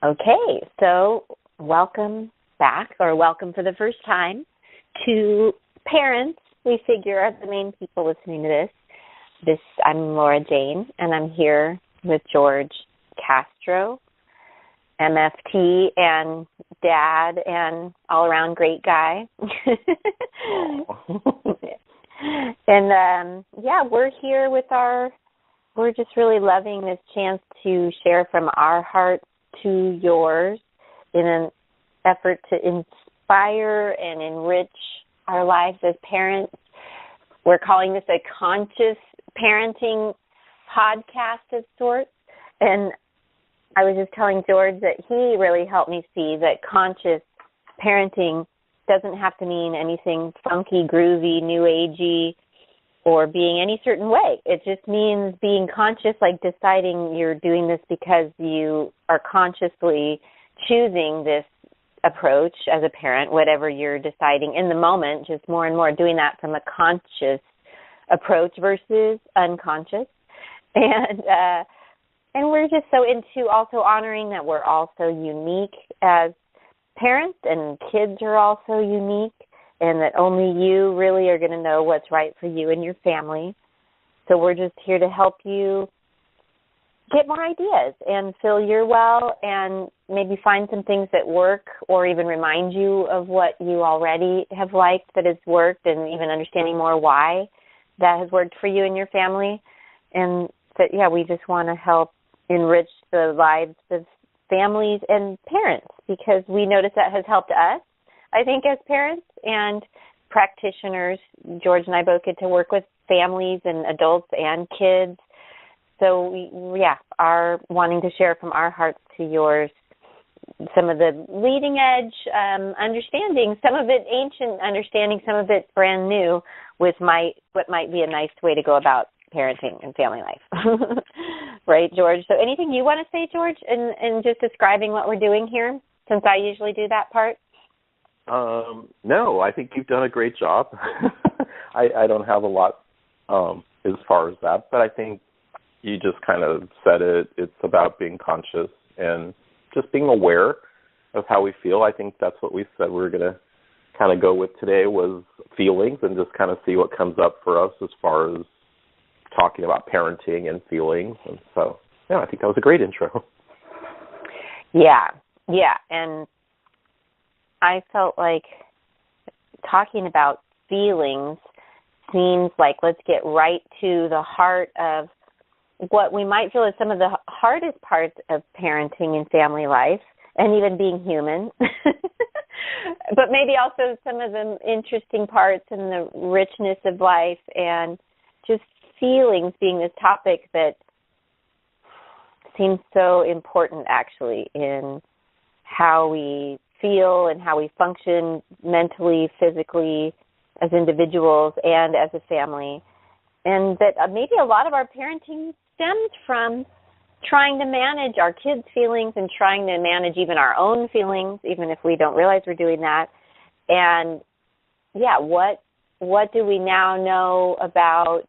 Okay, so welcome back, or welcome for the first time to parents. We figure are the main people listening to this. I'm Laura Jane, and I'm here with George Castro, MFT, and dad, and all-around great guy. And we're here with we're just really loving this chance to share from our heart to yours in an effort to inspire and enrich our lives as parents. We're calling this a conscious parenting podcast of sorts. And I was just telling George that he really helped me see that conscious parenting doesn't have to mean anything funky, groovy, new agey, or being any certain way. It just means being conscious, like deciding you're doing this because you are consciously choosing this approach as a parent, whatever you're deciding in the moment, just more and more doing that from a conscious approach versus unconscious. And we're just so into also honoring that we're also unique as parents, and kids are also unique, and that only you really are going to know what's right for you and your family. So we're just here to help you get more ideas and fill your well, and maybe find some things that work, or even remind you of what you already have liked that has worked, and even understanding more why that has worked for you and your family. And that, we just want to help enrich the lives of families and parents, because we notice that has helped us, I think, as parents and practitioners. George and I both get to work with families and adults and kids. So we are wanting to share from our hearts to yours some of the leading edge understanding, some of it ancient understanding, some of it brand new, with what might be a nice way to go about parenting and family life. Right, George? So anything you want to say, George, in just describing what we're doing here, since I usually do that part? No, I think you've done a great job. I don't have a lot as far as that, but I think you just kind of said it. It's about being conscious and just being aware of how we feel. I think that's what we said we were going to kind of go with today, was feelings, and just kind of see what comes up for us as far as talking about parenting and feelings. And so, I think that was a great intro. Yeah, and I felt like talking about feelings seems like let's get right to the heart of what we might feel is some of the hardest parts of parenting and family life, and even being human, but maybe also some of the interesting parts and the richness of life, and just feelings being this topic that seems so important, actually, in how we feel and how we function mentally, physically, as individuals and as a family. And that maybe a lot of our parenting stems from trying to manage our kids' feelings and trying to manage even our own feelings, even if we don't realize we're doing that. And, what do we now know about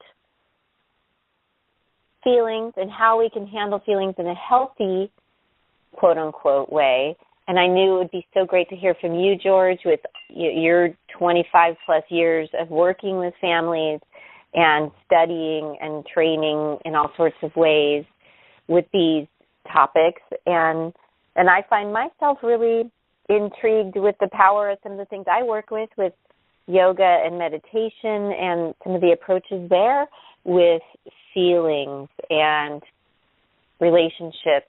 feelings and how we can handle feelings in a healthy, quote-unquote, way? And I knew it would be so great to hear from you, George, with your 25-plus years of working with families and studying and training in all sorts of ways with these topics. And I find myself really intrigued with the power of some of the things I work with yoga and meditation and some of the approaches there with feelings and relationships,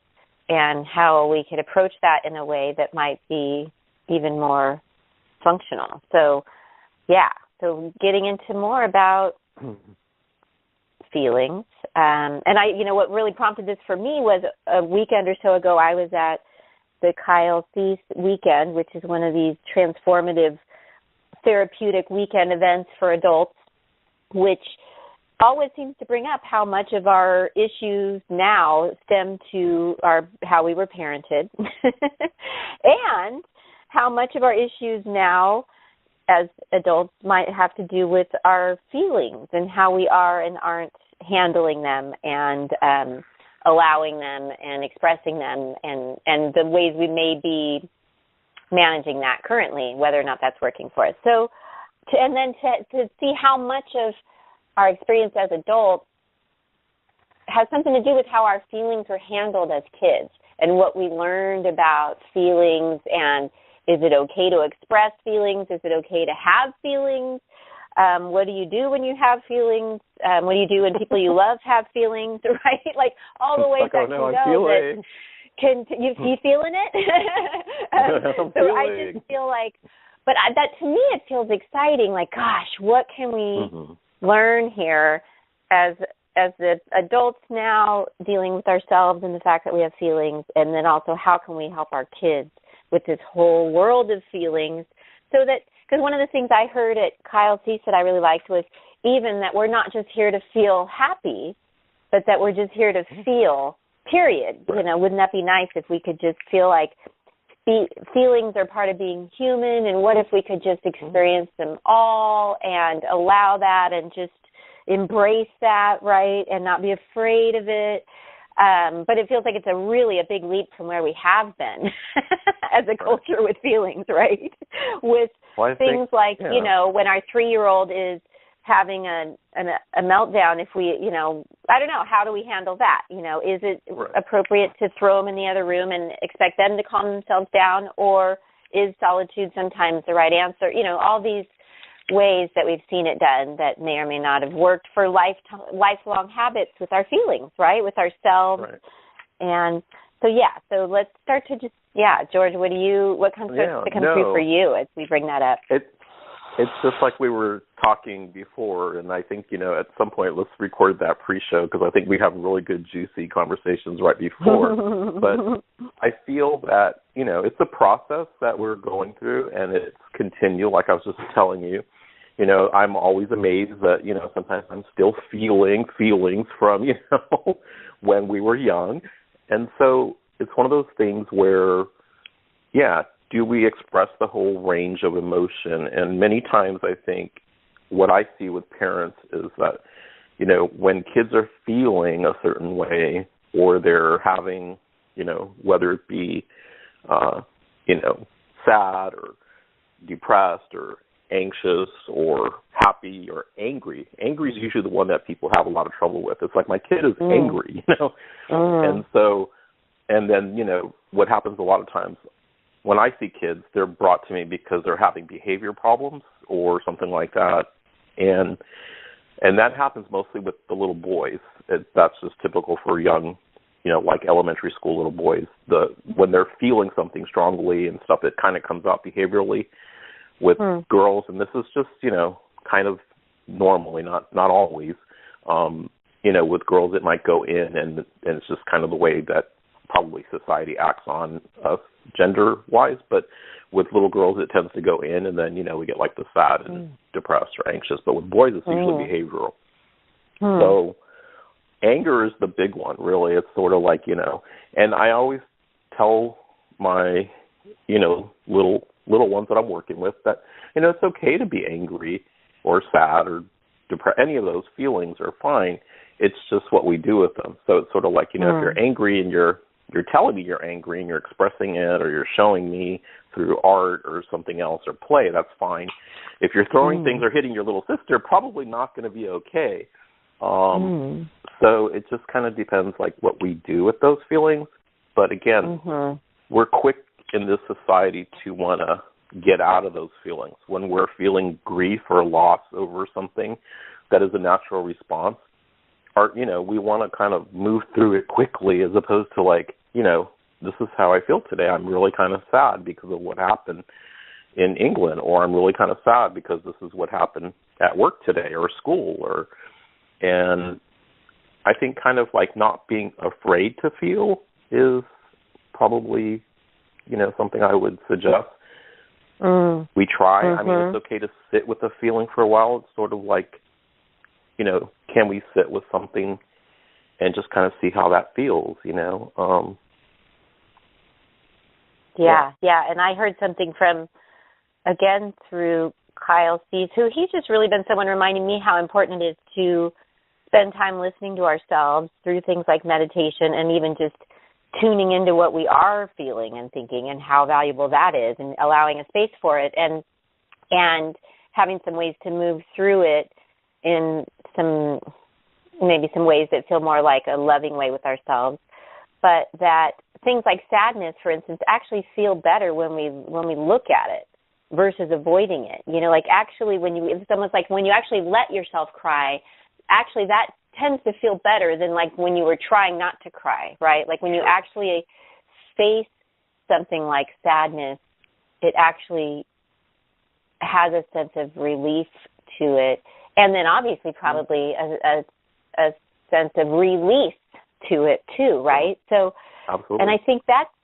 and how we could approach that in a way that might be even more functional. So getting into more about feelings. And what really prompted this for me was a weekend or so ago, I was at the Kyle Cease weekend, which is one of these transformative therapeutic weekend events for adults, which always seems to bring up how much of our issues now stem to how we were parented and how much of our issues now as adults might have to do with our feelings and how we are and aren't handling them, and allowing them and expressing them, and the ways we may be managing that currently, whether or not that's working for us. So, to see how much of our experience as adults has something to do with how our feelings were handled as kids and what we learned about feelings, and is it okay to express feelings? Is it okay to have feelings? What do you do when you have feelings? What do you do when people you love have feelings, right? Like all the ways that can go. You feeling it? I just feel like, but that to me it feels exciting. Like, gosh, what can we learn here as the adults now dealing with ourselves and the fact that we have feelings, and then also how can we help our kids with this whole world of feelings, so that, because one of the things I heard at Kyle Cease that I really liked was even that we're not just here to feel happy, but that we're just here to feel, period. You know, wouldn't that be nice if we could just feel like feelings are part of being human, and what if we could just experience them all and allow that and just embrace that, right, and not be afraid of it. But it feels like it's really a big leap from where we have been as a culture with feelings, right? With things like, you know, when our 3-year-old is having a meltdown, if we, you know, I don't know, how do we handle that? You know, is it appropriate to throw them in the other room and expect them to calm themselves down, or is solitude sometimes the right answer? You know, all these ways that we've seen it done that may or may not have worked for lifelong habits with our feelings, right, with ourselves. Right. And so let's start to just, George, what comes to come through for you as we bring that up? It's just like we were talking before, and I think, you know, at some point let's record that pre-show, because I think we have really good, juicy conversations right before. But I feel that, you know, it's a process that we're going through, and it's continual, like I was just telling you. You know, I'm always amazed that, you know, sometimes I'm still feeling feelings from, you know, when we were young. And so it's one of those things where, do we express the whole range of emotion? And many times I think what I see with parents is that, you know, when kids are feeling a certain way, or they're having, you know, whether it be, you know, sad or depressed or anxious or happy or angry. Angry is usually the one that people have a lot of trouble with. It's like, my kid is angry, you know? And so, and then, you know, what happens a lot of times, when I see kids, they're brought to me because they're having behavior problems or something like that. And that happens mostly with the little boys. That's just typical for young, you know, like elementary school little boys. When they're feeling something strongly and stuff, it kind of comes out behaviorally. With girls, and this is just, you know, kind of normally, not always, you know, with girls it might go in, and it's just kind of the way that probably society acts on us gender-wise, but with little girls it tends to go in, and then, you know, we get like the sad and depressed or anxious, but with boys it's usually behavioral. So anger is the big one, really. It's sort of like, you know, and I always tell my, you know, little ones that I'm working with that, you know, it's okay to be angry or sad or depressed. Any of those feelings are fine. It's just what we do with them. So it's sort of like, you know, if you're angry and you're telling me you're angry and you're expressing it, or you're showing me through art or something else or play, that's fine. If you're throwing things or hitting your little sister, probably not going to be okay. So it just kind of depends, like, what we do with those feelings. But again, we're quick in this society to want to get out of those feelings. When we're feeling grief or loss over something that is a natural response, you know, we want to kind of move through it quickly, as opposed to, like, you know, this is how I feel today. I'm really kind of sad because of what happened in England, or I'm really kind of sad because this is what happened at work today or school, and I think kind of like not being afraid to feel is probably, you know, something I would suggest. We try. I mean, it's okay to sit with a feeling for a while. It's sort of like, you know, can we sit with something and just kind of see how that feels, you know? And I heard something through Kyle Cease, who he's just really been someone reminding me how important it is to spend time listening to ourselves through things like meditation and even just tuning into what we are feeling and thinking and how valuable that is and allowing a space for it and having some ways to move through it in some ways that feel more like a loving way with ourselves. But that things like sadness, for instance, actually feel better when we look at it versus avoiding it. You know, like actually it's almost like when you actually let yourself cry, actually that tends to feel better than like when you were trying not to cry, right? Like when you actually face something like sadness, it actually has a sense of relief to it. And then obviously probably a sense of release to it too, right? So, absolutely. And I think that's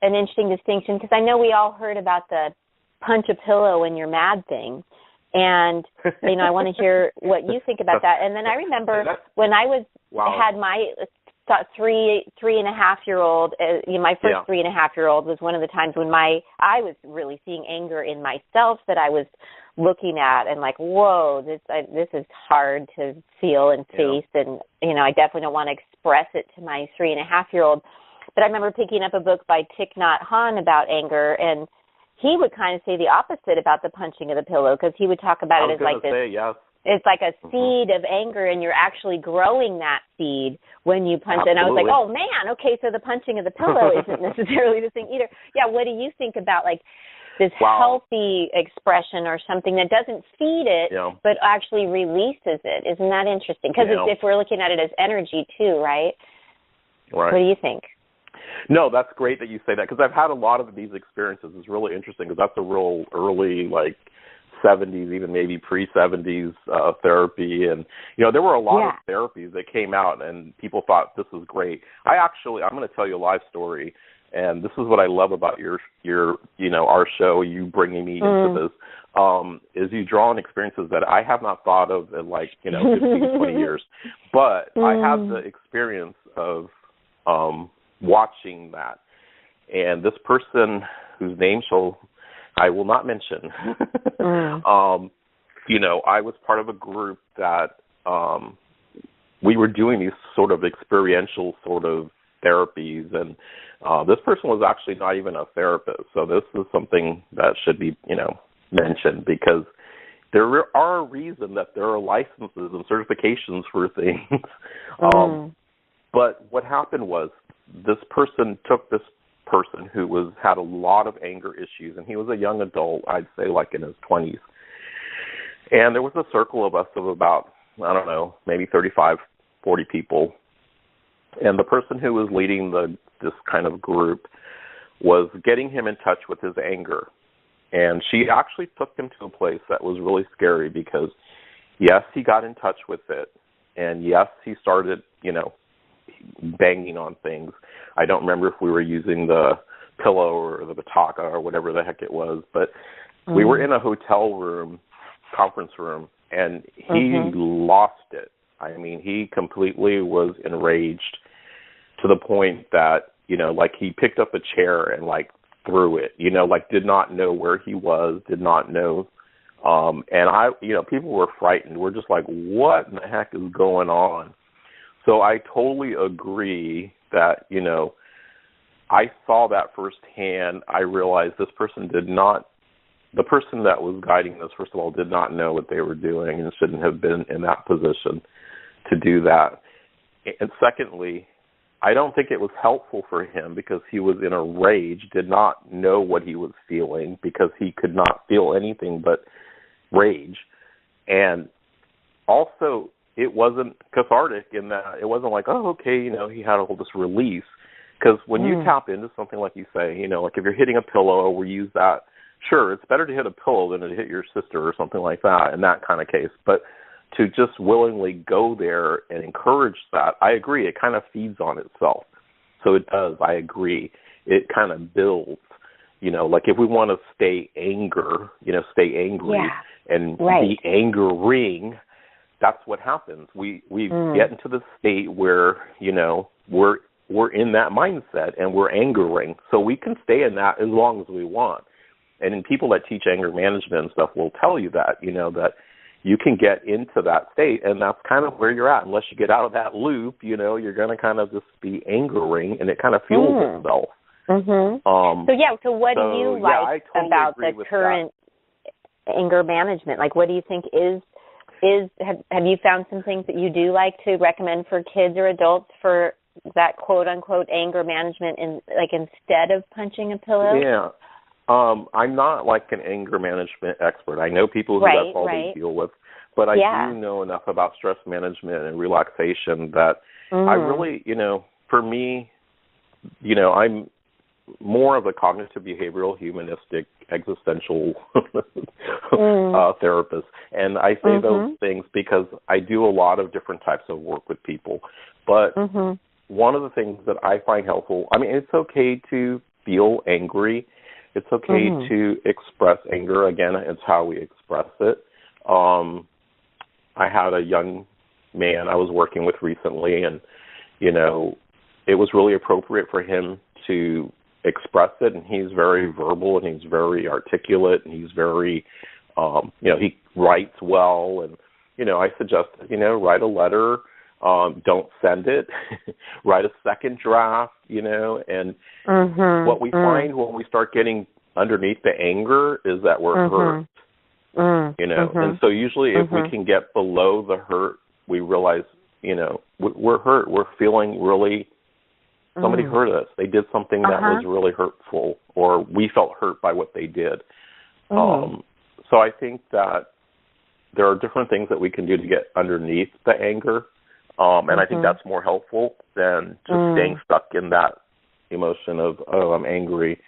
an interesting distinction because I know we all heard about the punch a pillow when you're mad thing. And, you know, I want to hear what you think about that. And then I remember when I had my 3.5-year-old, my first 3.5-year-old was one of the times when I was really seeing anger in myself that I was looking at and like, whoa, this is hard to feel and face. Yeah. And, you know, I definitely don't want to express it to my 3.5-year-old. But I remember picking up a book by Thich Nhat Hanh about anger, and he would kind of say the opposite about the punching of the pillow because he would talk about it as like this. It's like a seed of anger, and you're actually growing that seed when you punch. Absolutely. And I was like, oh, man, okay, so the punching of the pillow isn't necessarily the thing either. Yeah, what do you think about, like, this healthy expression or something that doesn't feed it but actually releases it? Isn't that interesting? Because if we're looking at it as energy too, right? Right. What do you think? No, that's great that you say that because I've had a lot of these experiences. It's really interesting because that's a real early, like, 70s, even maybe pre-70s therapy. And, you know, there were a lot of therapies that came out and people thought this was great. I'm going to tell you a live story. And this is what I love about your you know, our show, you bringing me into this, is you draw on experiences that I have not thought of in, like, you know, 15, 20 years. But I have the experience of watching that. And this person whose name I will not mention, you know, I was part of a group that we were doing these sort of experiential sort of therapies, and this person was actually not even a therapist. So this is something that should be, you know, mentioned because there are a reason that there are licenses and certifications for things. But what happened was this person took this person who had a lot of anger issues, and he was a young adult, I'd say like in his 20s. And there was a circle of us of about, I don't know, maybe 35, 40 people. And the person who was leading this kind of group was getting him in touch with his anger. And she actually took him to a place that was really scary because, yes, he got in touch with it. And, yes, he started, you know, banging on things. I don't remember if we were using the pillow or the bataka or whatever the heck it was. But we were in a hotel room, conference room, and he lost it. I mean, he completely was enraged to the point that, you know, like he picked up a chair and like threw it, you know, like did not know where he was, did not know. And you know, people were frightened. We're just like, what in the heck is going on? So I totally agree that, you know, I saw that firsthand. I realized the person that was guiding this, first of all, did not know what they were doing and shouldn't have been in that position to do that. And secondly, I don't think it was helpful for him because he was in a rage, did not know what he was feeling because he could not feel anything but rage. And also, it wasn't cathartic in that it wasn't like, oh, okay, you know, he had all this release. Because when you tap into something like you say, you know, like if you're hitting a pillow, we use that. Sure, it's better to hit a pillow than to hit your sister or something like that in that kind of case. But to just willingly go there and encourage that, I agree, it kind of feeds on itself. So it does, I agree. It kind of builds, you know, like if we want to stay angry and be angering, that's what happens. We get into the state where, you know, we're in that mindset and we're angering. So we can stay in that as long as we want. And in people that teach anger management and stuff will tell you that, you know, that you can get into that state, and that's kind of where you're at. Unless you get out of that loop, you're going to kind of just be angering, and it kind of fuels itself. So what do you like totally about the current anger management? Like, what do you think have you found some things that you do like to recommend for kids or adults for that quote unquote anger management instead of punching a pillow? Yeah. I'm not like an anger management expert. I know people who that's all they deal with, but I do know enough about stress management and relaxation that I really, for me, I'm more of a cognitive behavioral humanistic existential therapist. And I say those things because I do a lot of different types of work with people. But one of the things that I find helpful, it's okay to feel angry. It's okay to express anger. Again, it's how we express it. I had a young man I was working with recently, and, it was really appropriate for him to express it, and he's very verbal, and he's very articulate, and he's very, he writes well, and, I suggested, write a letter, don't send it, write a second draft, and what we find when we start getting underneath the anger is that we're hurt, and so usually if we can get below the hurt, we realize, we're hurt, we're feeling really, somebody hurt us, they did something that was really hurtful, or we felt hurt by what they did. So I think that there are different things that we can do to get underneath the anger. And I think that's more helpful than just staying stuck in that emotion of, I'm angry.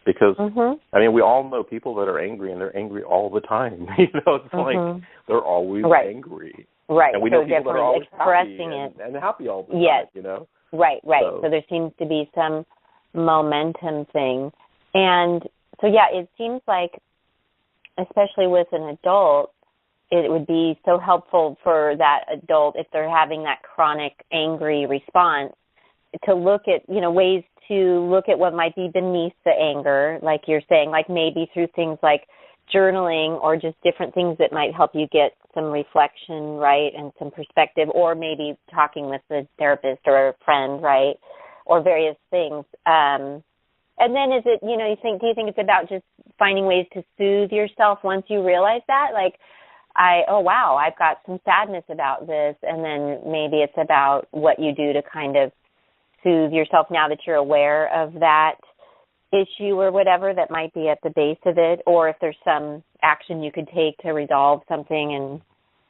Because, we all know people that are angry, and they're angry all the time. It's like they're always angry. Right. And we know people that are always expressing happy and happy all the time, Yes. Right. So there seems to be some momentum thing. And so, it seems like, especially with an adult, it would be so helpful for that adult, if they're having that chronic angry response, to look at, ways to look at what might be beneath the anger, like you're saying, like maybe through things like journaling or just different things that might help you get some reflection, right, and some perspective, or maybe talking with a therapist or a friend, right, or various things. And then is it, do you think it's about just finding ways to soothe yourself once you realize that? Like, I've got some sadness about this, and then maybe it's about what you do to kind of soothe yourself now that you're aware of that issue or whatever that might be at the base of it, or if there's some action you could take to resolve something in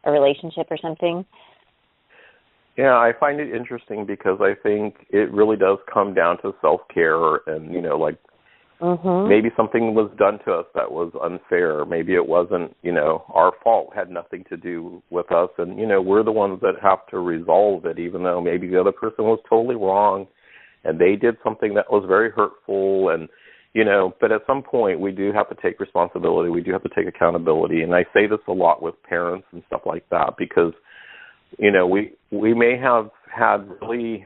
a relationship or something. Yeah, I find it interesting because I think it really does come down to self-care and, maybe something was done to us that was unfair. Maybe it wasn't, our fault, had nothing to do with us. And, we're the ones that have to resolve it, even though maybe the other person was totally wrong and they did something that was very hurtful. And, but at some point we do have to take responsibility. We do have to take accountability. And I say this a lot with parents and stuff like that because, we may have had really,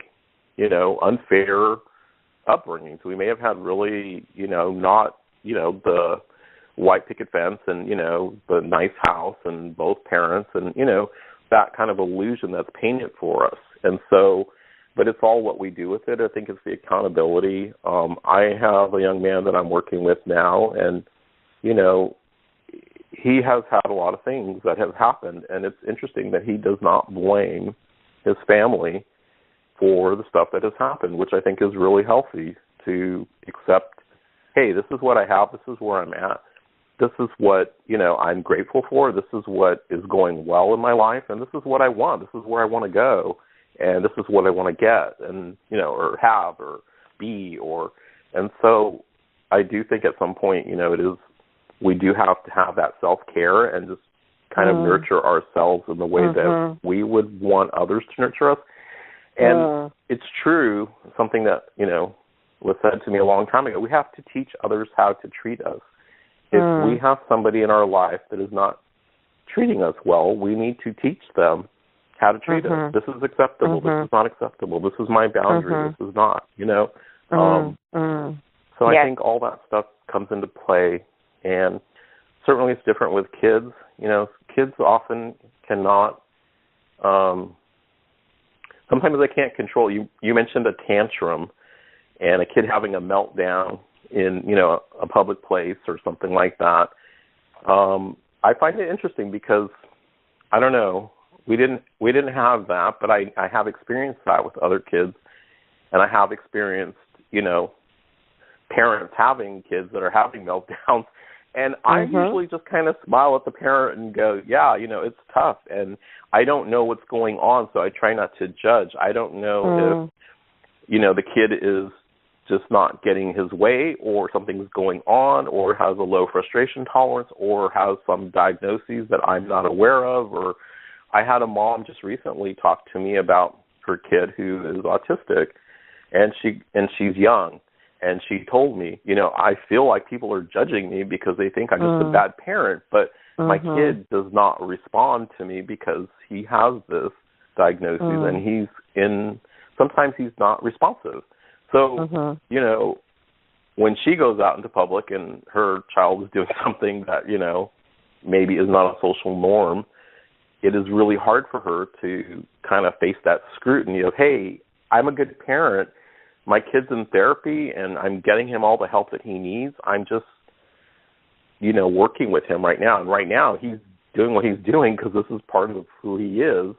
unfair upbringings. We may have had really, not, the white picket fence and, the nice house and both parents and, that kind of illusion that's painted for us. And so, but it's all what we do with it. I think it's the accountability. I have a young man that I'm working with now, and, he has had a lot of things that have happened, and it's interesting that he does not blame his family for the stuff that has happened, which I think is really healthy to accept, hey, this is what I have, this is where I'm at, this is what, I'm grateful for, this is what is going well in my life, and this is what I want, this is where I want to go, and this is what I want to get, and, or have, or be, and so I do think at some point, we do have to have that self-care and just kind of nurture ourselves in the way that we would want others to nurture us. And it's true, something that, was said to me a long time ago, we have to teach others how to treat us. If we have somebody in our life that is not treating us well, we need to teach them how to treat us. This is acceptable. This is not acceptable. This is my boundary. This is not, So I think all that stuff comes into play. And certainly it's different with kids. kids often cannot. Sometimes they can't control. You mentioned a tantrum, and a kid having a meltdown in a public place or something like that. I find it interesting because I don't know. We didn't have that, but I have experienced that with other kids, and I have experienced parents having kids that are having meltdowns, and I usually just kind of smile at the parent and go, yeah, it's tough, and I don't know what's going on, so I try not to judge. I don't know if the kid is just not getting his way, or something's going on, or has a low frustration tolerance, or has some diagnoses that I'm not aware of. Or I had a mom just recently talk to me about her kid who is autistic, and she's young, and she told me, I feel like people are judging me because they think I'm just a bad parent, but my kid does not respond to me because he has this diagnosis, and sometimes he's not responsive. So, when she goes out into public and her child is doing something that, maybe is not a social norm, it is really hard for her to kind of face that scrutiny of, hey, I'm a good parent. My kid's in therapy and I'm getting him all the help that he needs. I'm just, working with him right now. And right now he's doing what he's doing because this is part of who he is.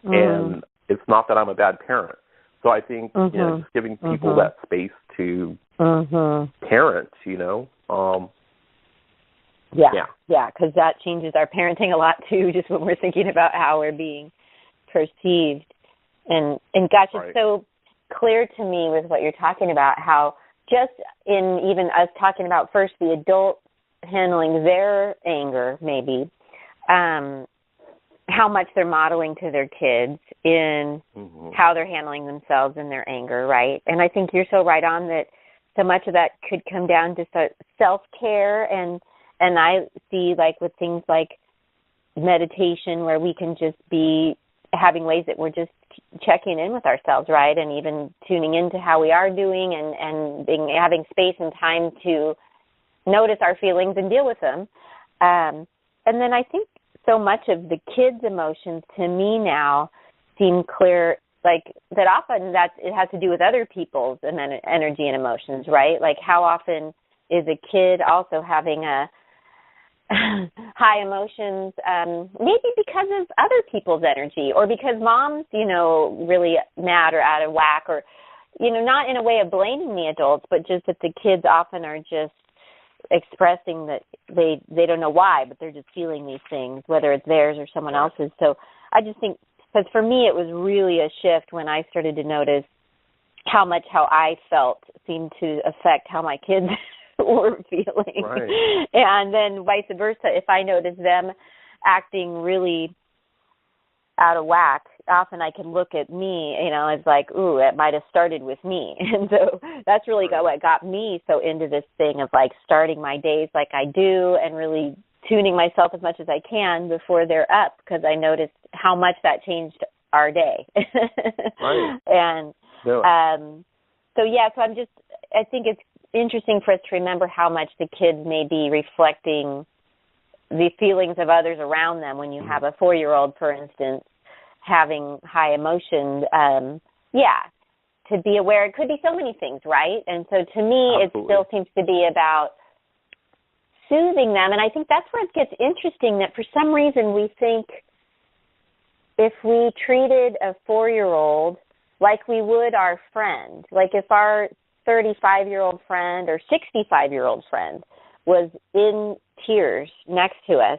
And it's not that I'm a bad parent. So I think just giving people that space to parent, Yeah, because that changes our parenting a lot too, just when we're thinking about how we're being perceived. And gosh, it's so clear to me with what you're talking about, how just in even us talking about first the adult handling their anger, maybe, how much they're modeling to their kids in how they're handling themselves in their anger, right? And I think you're so right on that so much of that could come down to self-care, and I see like with things like meditation where we can just be having ways that we're just checking in with ourselves, right? And even tuning into how we are doing and having space and time to notice our feelings and deal with them. And then I think so much of the kids' emotions to me now seem clear, like that often it has to do with other people's energy and emotions, right? Like how often is a kid also having a high emotions, maybe because of other people's energy, or because mom's, really mad or out of whack, or, not in a way of blaming the adults, but just that the kids often are just expressing that they don't know why, but they're just feeling these things, whether it's theirs or someone else's. So I just think, because for me it was really a shift when I started to notice how much how I felt seemed to affect how my kids were feeling. Right. And then vice versa, if I noticed them acting really out of whack, often I can look at me, it's like, ooh, it might have started with me. And so that's really what got me so into this thing of like starting my days like I do and really tuning myself as much as I can before they're up, because I noticed how much that changed our day. Right. And so I think it's interesting for us to remember how much the kids may be reflecting the feelings of others around them. When you have a 4-year-old, for instance, having high emotion, to be aware. It could be so many things, right? And so to me, Absolutely. It still seems to be about soothing them. And I think that's where it gets interesting, that for some reason we think if we treated a 4-year-old like we would our friend, like if our 35-year-old friend or 65-year-old friend was in tears next to us,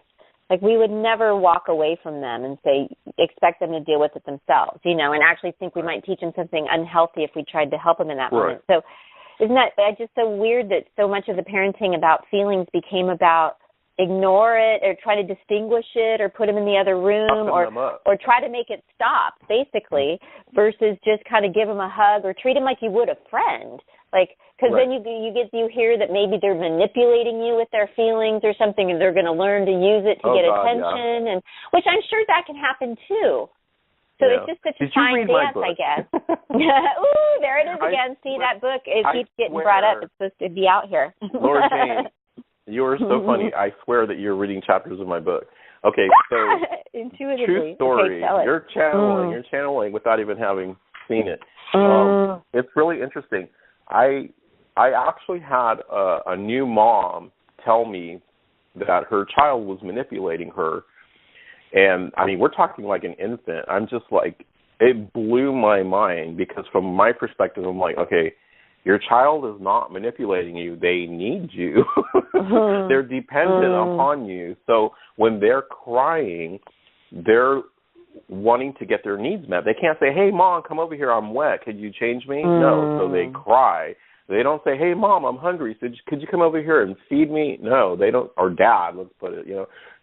like we would never walk away from them and say, expect them to deal with it themselves, and actually think we might teach them something unhealthy if we tried to help them in that moment. So isn't that just so weird that so much of the parenting about feelings became about ignore it or try to distinguish it or put them in the other room or try to make it stop, basically, versus just kind of give them a hug or treat them like you would a friend. Like, because then you hear that maybe they're manipulating you with their feelings or something, and they're going to learn to use it to get attention, and which I'm sure that can happen too. So it's just such a fine dance, I guess. Ooh, there it is again. See that book? It keeps getting brought up. It's supposed to be out here. Laura Jane, you are so funny. I swear that you're reading chapters of my book. Okay, so intuitively. true story. Okay, You're channeling without even having seen it. It's really interesting. I actually had a new mom tell me that her child was manipulating her. And, I mean, we're talking like an infant. I'm just like, it blew my mind because from my perspective, I'm like, okay, your child is not manipulating you. They need you. They're dependent upon you. So when they're crying, they're wanting to get their needs met. They can't say, hey, Mom, come over here. I'm wet. Could you change me? No. So they cry. They don't say, hey, Mom, I'm hungry. So could you come over here and feed me? No, they don't. Or Dad, let's put it,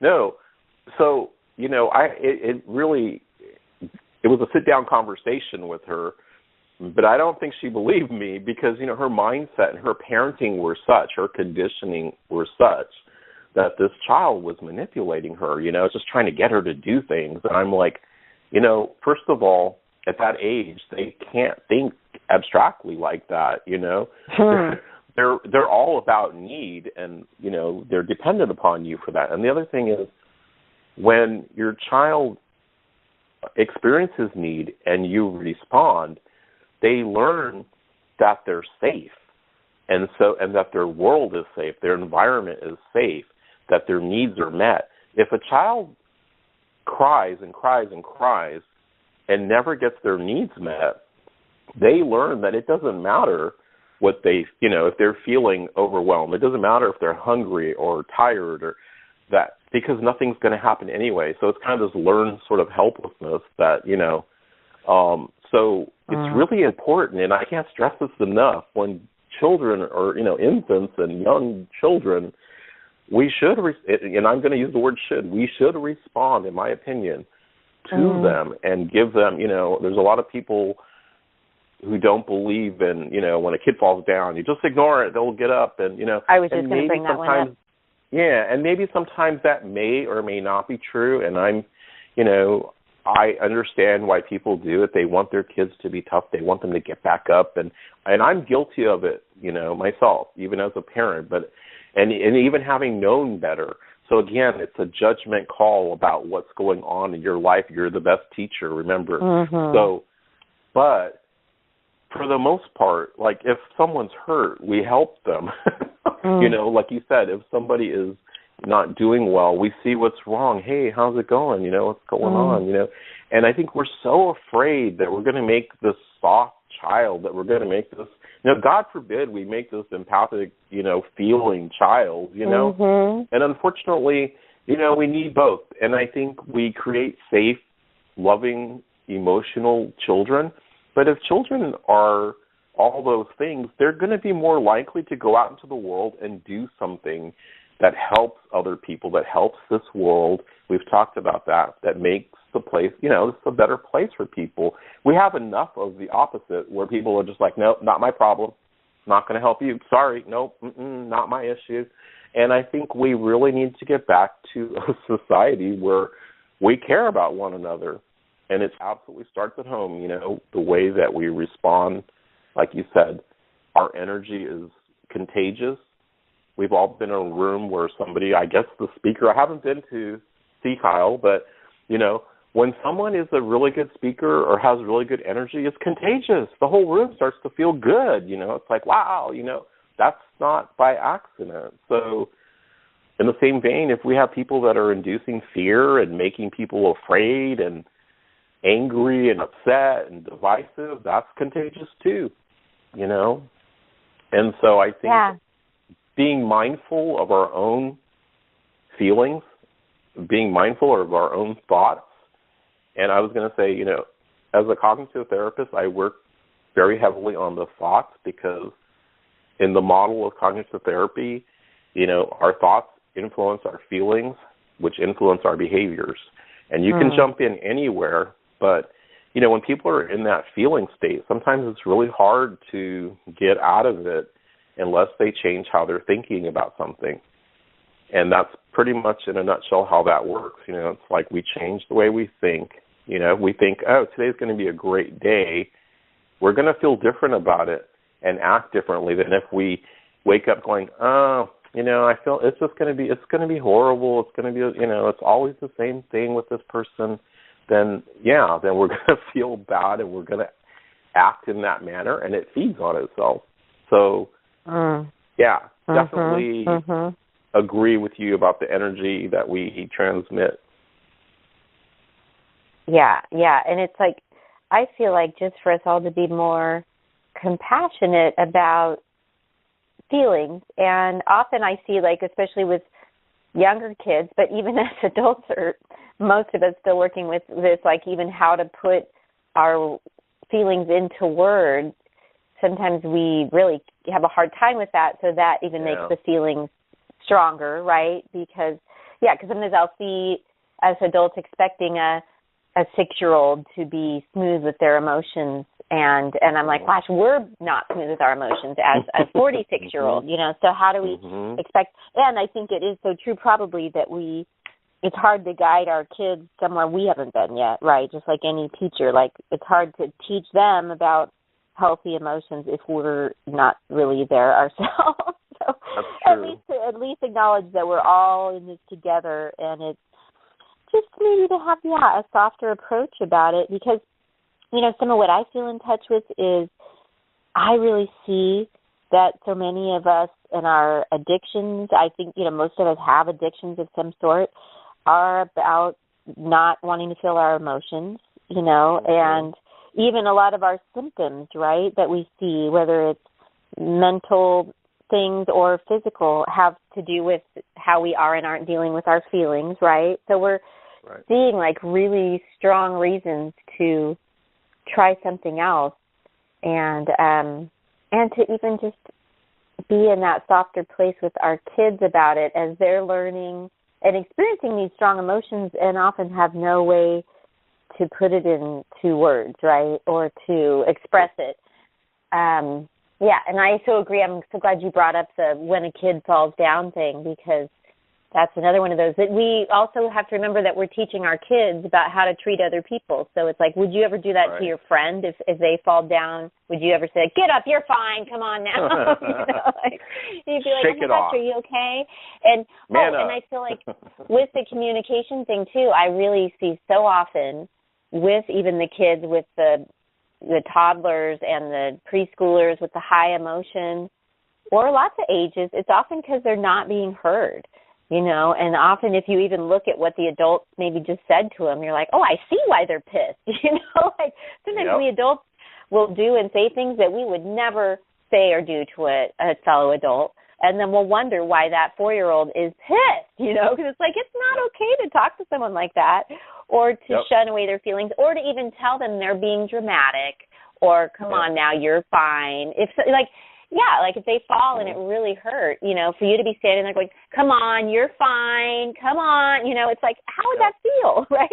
No. So, it really, it was a sit-down conversation with her, but I don't think she believed me because, her mindset and her parenting were such, her conditioning were such that this child was manipulating her, just trying to get her to do things. And I'm like, first of all, at that age, they can't think abstractly like that, They're all about need and, they're dependent upon you for that. And the other thing is when your child experiences need and you respond, they learn that they're safe and that their world is safe, their environment is safe, that their needs are met. If a child cries and cries and cries and never gets their needs met, they learn that it doesn't matter what they, if they're feeling overwhelmed. It doesn't matter if they're hungry or tired or that, because nothing's going to happen anyway. So it's kind of this learned sort of helplessness that, so it's really important, and I can't stress this enough, when children or, infants and young children, we should, and I'm going to use the word should, we should respond, in my opinion, to them and give them, there's a lot of people who don't believe in, when a kid falls down, you just ignore it, they'll get up and, I was just going to bring that one up. Yeah, and maybe sometimes that may or may not be true, and I understand why people do it. They want their kids to be tough. They want them to get back up, and I'm guilty of it, myself, even as a parent, and even having known better. So again, it's a judgment call about what's going on in your life. You're the best teacher, remember. So, but for the most part, like if someone's hurt, we help them. Like you said, if somebody is not doing well, we see what's wrong. Hey, how's it going? What's going on? And I think we're so afraid that we're going to make this soft child, that we're going to make this, God forbid we make this empathic, feeling child, And unfortunately, we need both. And I think we create safe, loving, emotional children. But if children are all those things, they're going to be more likely to go out into the world and do something that helps other people, that helps this world. We've talked about that makes the place, it's a better place for people. We have enough of the opposite where people are just like, nope, not my problem, not going to help you. Sorry, nope, not my issue. And I think we really need to get back to a society where we care about one another. And it absolutely starts at home, the way that we respond. Like you said, our energy is contagious. We've all been in a room where somebody, I guess the speaker, I haven't been to see Kyle, but, when someone is a really good speaker or has really good energy, it's contagious. The whole room starts to feel good, It's like, wow, that's not by accident. So in the same vein, if we have people that are inducing fear and making people afraid and angry and upset and divisive, that's contagious too, And so I think being mindful of our own feelings, being mindful of our own thoughts, and I was going to say, as a cognitive therapist, I work very heavily on the thoughts because in the model of cognitive therapy, our thoughts influence our feelings, which influence our behaviors. And you can jump in anywhere, but, when people are in that feeling state, sometimes it's really hard to get out of it unless they change how they're thinking about something. And that's pretty much in a nutshell how that works. It's like we change the way we think. We think, oh, today's going to be a great day. We're going to feel different about it and act differently than if we wake up going, oh, I feel it's going to be horrible. It's going to be, it's always the same thing with this person. Then we're going to feel bad and we're going to act in that manner, and it feeds on itself. So, definitely agree with you about the energy that we transmit. Yeah, and it's like, I feel like just for us all to be more compassionate about feelings, and often I see, like, especially with younger kids, but even as adults, or most of us still working with this, like even how to put our feelings into words, sometimes we really have a hard time with that, so that even makes the feelings stronger, right? Because sometimes I'll see as adults expecting a 6-year-old to be smooth with their emotions, and I'm like, gosh, we're not smooth with our emotions as a 46-year-old, so how do we expect, and I think it is so true probably that it's hard to guide our kids somewhere we haven't been yet, right? Just like any teacher, like it's hard to teach them about healthy emotions if we're not really there ourselves. So at least acknowledge that we're all in this together, and it's just maybe to have a softer approach about it, because some of what I feel in touch with is I really see that so many of us in our addictions, I think most of us have addictions of some sort, are about not wanting to feel our emotions, and even a lot of our symptoms, right, that we see, whether it's mental things or physical, have to do with how we are and aren't dealing with our feelings, right? So we're seeing like really strong reasons to try something else, and to even just be in that softer place with our kids about it as they're learning and experiencing these strong emotions and often have no way to put it into words, right, or to express it. And I so agree. I'm so glad you brought up the when a kid falls down thing, because that's another one of those that we also have to remember that we're teaching our kids about how to treat other people. So it's like, would you ever do that to your friend if they fall down? Would you ever say, get up, you're fine, come on now? You'd be like, shake it off. Are you okay? And and I feel like with the communication thing too, I really see so often with even the kids, with the toddlers and the preschoolers with the high emotion, or lots of ages, it's often because they're not being heard. And often if you even look at what the adults maybe just said to them, you're like, oh, I see why they're pissed. Like sometimes we adults will do and say things that we would never say or do to a fellow adult. And then we'll wonder why that 4-year-old is pissed, because it's like, it's not okay to talk to someone like that, or to shun away their feelings, or to even tell them they're being dramatic, or come on now, you're fine. Like if they fall and it really hurt, for you to be standing there going, come on, you're fine, come on, it's like, how would that feel, right?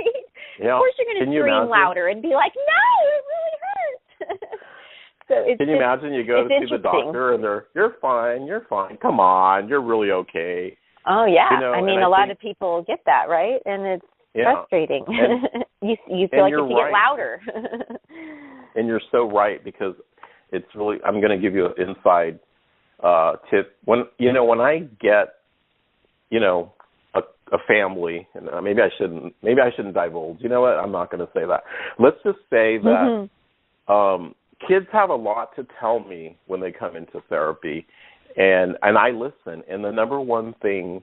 Yeah. Of course you're going to scream louder and be like, no, it really hurts. So can you imagine you go to see the doctor and you're fine, come on, you're really okay. Oh, yeah. A lot of people get that, right? And it's frustrating. And, you feel like you have to get louder. And you're so right, because it's really, I'm going to give you an inside tip. When I get, a family, and maybe I shouldn't divulge. You know what? I'm not going to say that. Let's just say that kids have a lot to tell me when they come into therapy, and I listen. And the number one thing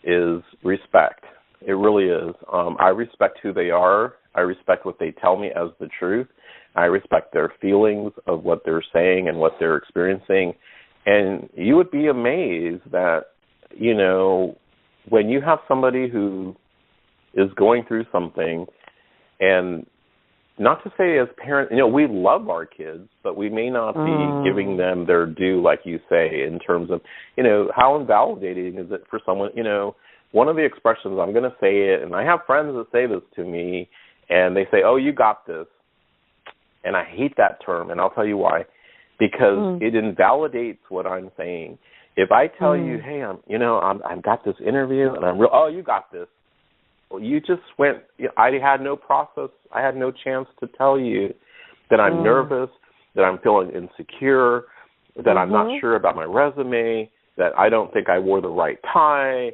is respect. It really is. I respect who they are. I respect what they tell me as the truth. I respect their feelings of what they're saying and what they're experiencing. And you would be amazed that, when you have somebody who is going through something, and not to say as parents, we love our kids, but we may not be giving them their due, like you say, in terms of, how invalidating is it for someone, one of the expressions, I'm going to say it, and I have friends that say this to me, and they say, oh, you got this. And I hate that term, and I'll tell you why. Because it invalidates what I'm saying. If I tell you, hey, I've got this interview, and oh, you got this. Well, you just went. I had no process. I had no chance to tell you that I'm nervous, that I'm feeling insecure, that I'm not sure about my resume. that I don't think I wore the right tie,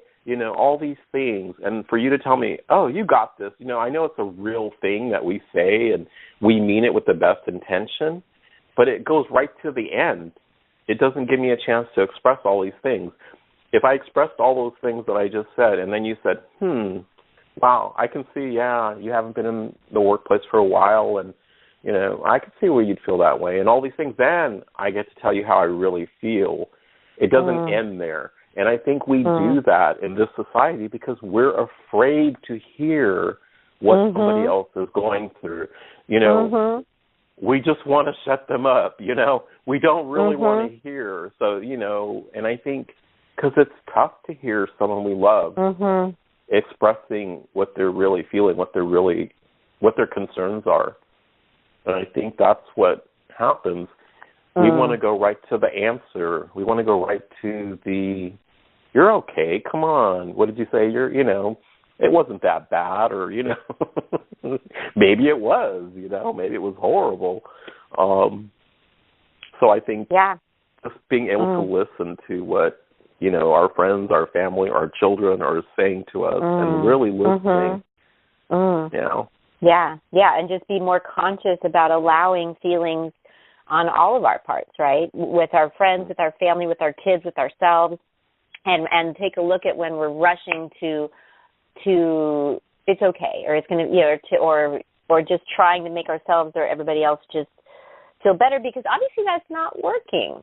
all these things. And for you to tell me, oh, you got this, I know it's a real thing that we say and we mean it with the best intention, but it goes right to the end. It doesn't give me a chance to express all these things. If I expressed all those things that I just said, and then you said, wow, I can see, you haven't been in the workplace for a while, and, I can see where you'd feel that way, and all these things, then I get to tell you how I really feel. It doesn't end there. And I think we do that in this society because we're afraid to hear what somebody else is going through. We just want to shut them up, We don't really want to hear. So, and I think because it's tough to hear someone we love expressing what they're really feeling, what their concerns are. And I think that's what happens. We want to go right to the answer. We want to go right to the, you're okay, come on. What did you say? It wasn't that bad, or, maybe it was, maybe it was horrible. So I think just being able to listen to what, our friends, our family, our children are saying to us and really listening, Yeah, and just be more conscious about allowing feelings on all of our parts, right? With our friends, with our family, with our kids, with ourselves, and take a look at when we're rushing to it's okay, or it's going to, or just trying to make ourselves or everybody else just feel better, because obviously that's not working,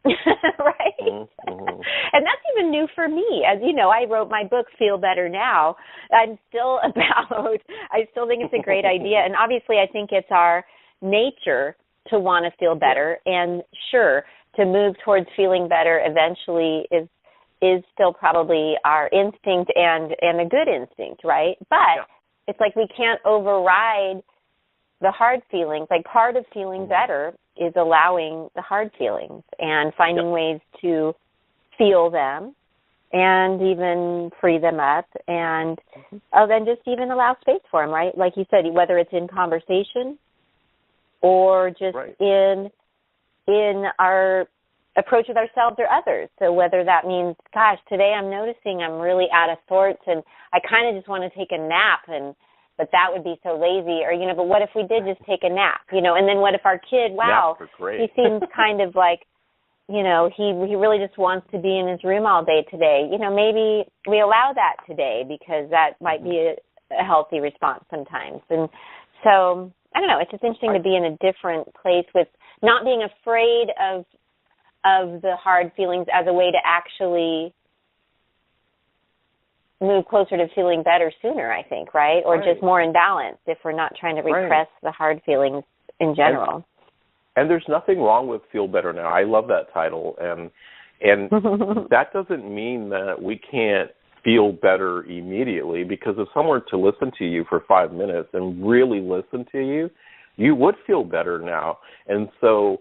right? And that's even new for me. As you know, I wrote my book, Feel Better Now. I still think it's a great idea. And obviously I think it's our nature to want to feel better. And sure, to move towards feeling better eventually is still probably our instinct and a good instinct, right? But it's like we can't override the hard feelings. Like part of feeling better is allowing the hard feelings and finding ways to feel them and even free them up and then just even allow space for them, right? Like you said, whether it's in conversation or just in our approach with ourselves or others. So whether that means, gosh, today I'm noticing I'm really out of sorts and I kind of just want to take a nap, but that would be so lazy, or, but what if we did just take a nap, and then what if our kid, wow, he seems kind of like, he really just wants to be in his room all day today. Maybe we allow that today because that might be a healthy response sometimes. And so, I don't know, it's just interesting to be in a different place with not being afraid of the hard feelings as a way to actually move closer to feeling better sooner, I think, right? Or just more in balance if we're not trying to repress the hard feelings in general. And there's nothing wrong with Feel Better Now. I love that title. And that doesn't mean that we can't feel better immediately, because if someone were to listen to you for 5 minutes and really listen to you, you would feel better now. And so,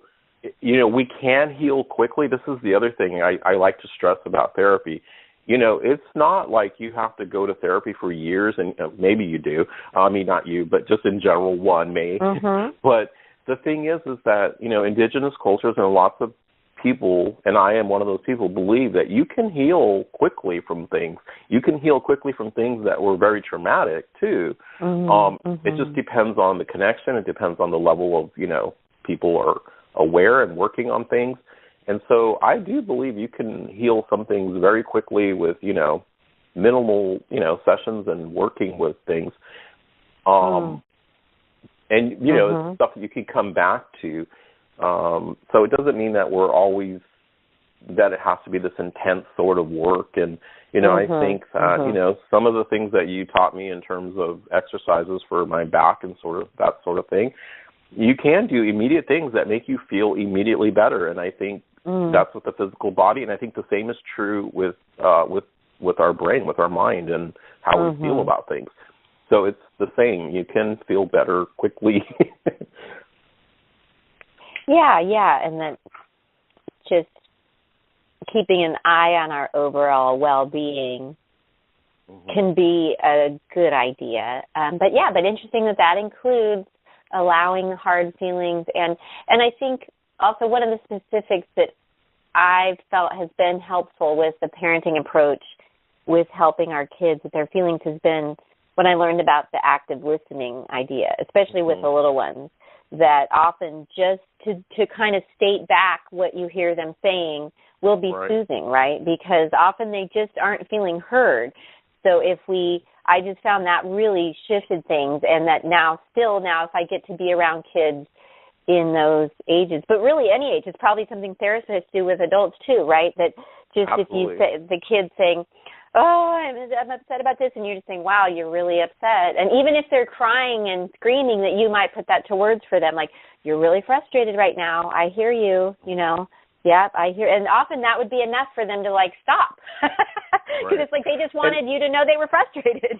we can heal quickly. This is the other thing I like to stress about therapy. It's not like you have to go to therapy for years, and maybe you do. I mean, not you, but just in general, one may. But the thing is that, indigenous cultures and lots of people, and I am one of those people, believe that you can heal quickly from things. You can heal quickly from things that were very traumatic, too. It just depends on the connection. It depends on the level of, people are aware and working on things. And so I do believe you can heal some things very quickly with, minimal, sessions and working with things. And, it's stuff that you can come back to. So it doesn't mean that that it has to be this intense sort of work. And, I think that, some of the things that you taught me in terms of exercises for my back and sort of that sort of thing, you can do immediate things that make you feel immediately better. And I think that's with the physical body, and I think the same is true with our brain, with our mind, and how we feel about things. So it's the same. You can feel better quickly. Yeah, and then just keeping an eye on our overall well-being can be a good idea. But interesting that includes allowing hard feelings, and I think also one of the specifics that I've felt has been helpful with the parenting approach with helping our kids with their feelings has been when I learned about the active listening idea, especially with the little ones, that often just to kind of state back what you hear them saying will be soothing, right? Because often they just aren't feeling heard. So I just found that really shifted things, and that now if I get to be around kids in those ages, but really any age, it's probably something therapists do with adults too, right? That just Absolutely. If you say the kid saying, "Oh, I'm upset about this," and you're just saying, "Wow, you're really upset," and even if they're crying and screaming, that you might put that to words for them, like, "You're really frustrated right now. I hear you. Yep, I hear," and often that would be enough for them to like stop, because it's like they just wanted you to know they were frustrated,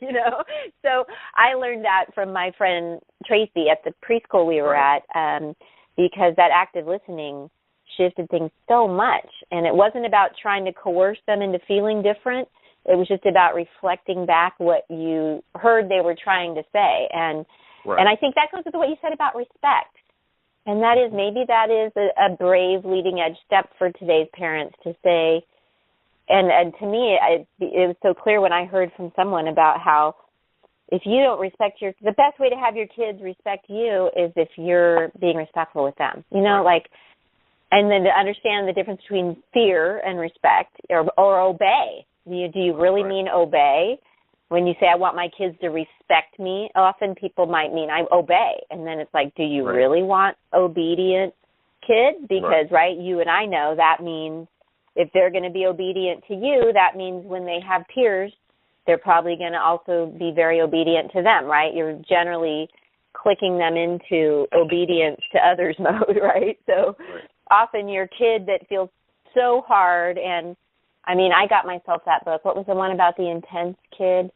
So I learned that from my friend Tracy at the preschool we were at, because that active listening shifted things so much, and it wasn't about trying to coerce them into feeling different. It was just about reflecting back what you heard they were trying to say, and I think that goes with what you said about respect. And that is a brave leading edge step for today's parents to say, and to me, it was so clear when I heard from someone about how if you don't respect the best way to have your kids respect you is if you're being respectful with them, and then to understand the difference between fear and respect or obey. Do you really mean obey? When you say, I want my kids to respect me, often people might mean I obey. And then it's like, do you really want obedient kids? Because, you and I know that means if they're going to be obedient to you, that means when they have peers, they're probably going to also be very obedient to them, right? You're generally clicking them into obedience to others mode, right? So often your kid that feels so hard, and I got myself that book. What was the one about the intense kid?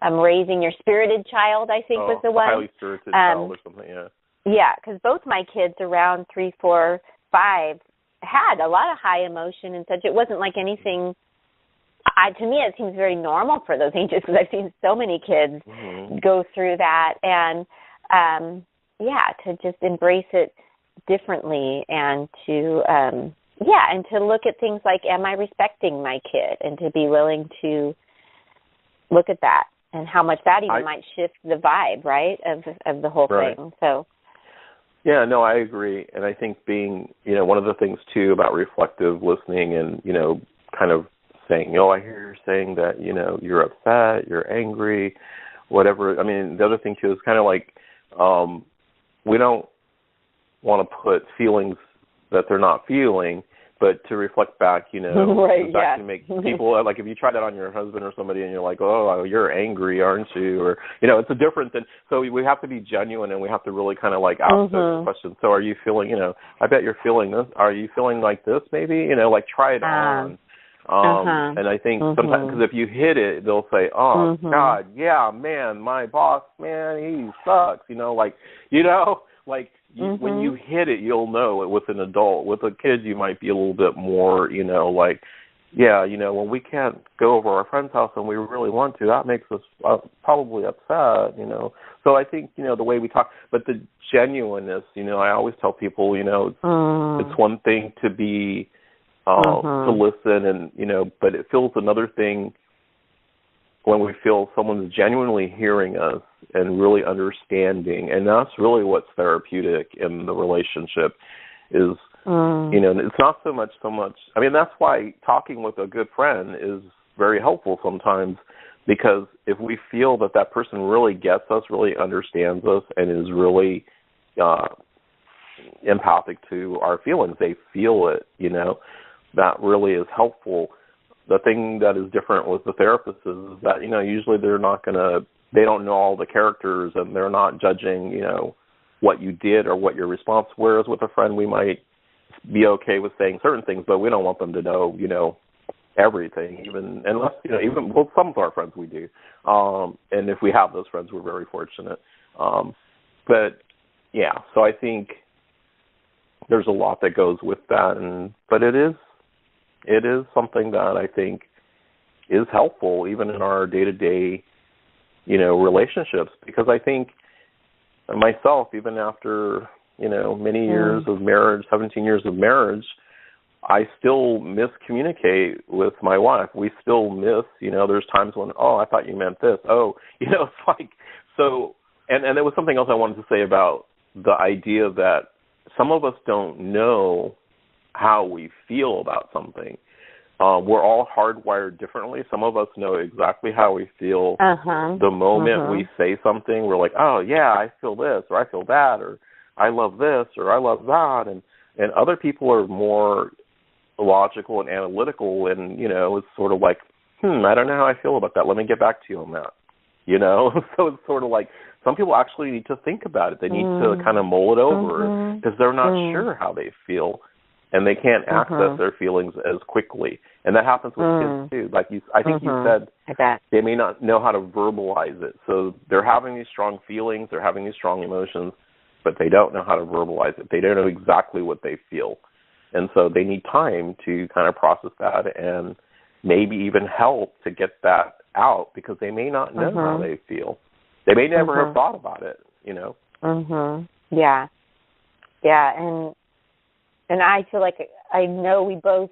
Raising Your Spirited Child, I think was the one. Highly spirited child or something, Yeah, because both my kids around 3, 4, 5 had a lot of high emotion and such. It wasn't like anything. To me, it seems very normal for those ages because I've seen so many kids go through that. And, to just embrace it differently and to and to look at things like, am I respecting my kid? And to be willing to look at that and how much that even might shift the vibe, right, of the whole thing. So. Yeah, no, I agree. And I think being, one of the things, too, about reflective listening and, kind of saying, I hear you're saying that, you're upset, you're angry, whatever. The other thing, too, is kind of like we don't want to put feelings that they're not feeling, but to reflect back, that can make people, like if you try that on your husband or somebody and you're like, oh, you're angry, aren't you? Or, it's a different thing. So we have to be genuine and we have to really kind of like ask those questions. So are you feeling, I bet you're feeling this. Are you feeling like this maybe? Like try it on. And I think sometimes, because if you hit it, they'll say, oh, God, yeah, man, my boss, man, he sucks. When you hit it, you'll know it with an adult. With a kid, you might be a little bit more, when we can't go over our friend's house and we really want to, that makes us probably upset, So I think, the way we talk, but the genuineness, I always tell people, it's one thing to be, to listen and, but it feels another thing when we feel someone's genuinely hearing us and really understanding, and that's really what's therapeutic in the relationship is, it's not so much, that's why talking with a good friend is very helpful sometimes, because if we feel that person really gets us, really understands us, and is really empathic to our feelings, they feel it, that really is helpful. The thing that is different with the therapist is that, usually they don't know all the characters and they're not judging, what you did or what your response. Whereas with a friend, we might be okay with saying certain things, but we don't want them to know, everything, even some of our friends we do. And if we have those friends, we're very fortunate. So I think there's a lot that goes with that. But it is something that I think is helpful even in our day-to-day, relationships, because I think myself, even after, many years of marriage, 17 years of marriage, I still miscommunicate with my wife. We still miss, there's times when, oh, I thought you meant this. Oh, it's like, so, and there was something else I wanted to say about the idea that some of us don't know how we feel about something. We're all hardwired differently. Some of us know exactly how we feel the moment we say something. We're like, oh, yeah, I feel this, or I feel that, or I love this, or I love that. And other people are more logical and analytical, and, it's sort of like, I don't know how I feel about that. Let me get back to you on that. So it's sort of like some people actually need to think about it. They need to kind of mull it over because they're not sure how they feel, and they can't access their feelings as quickly. And that happens with kids too. Like I think you said, they may not know how to verbalize it. So they're having these strong feelings, they're having these strong emotions, but they don't know how to verbalize it. They don't know exactly what they feel. And so they need time to kind of process that and maybe even help to get that out, because they may not know how they feel. They may never have thought about it, Yeah. Yeah, and I feel like I know we both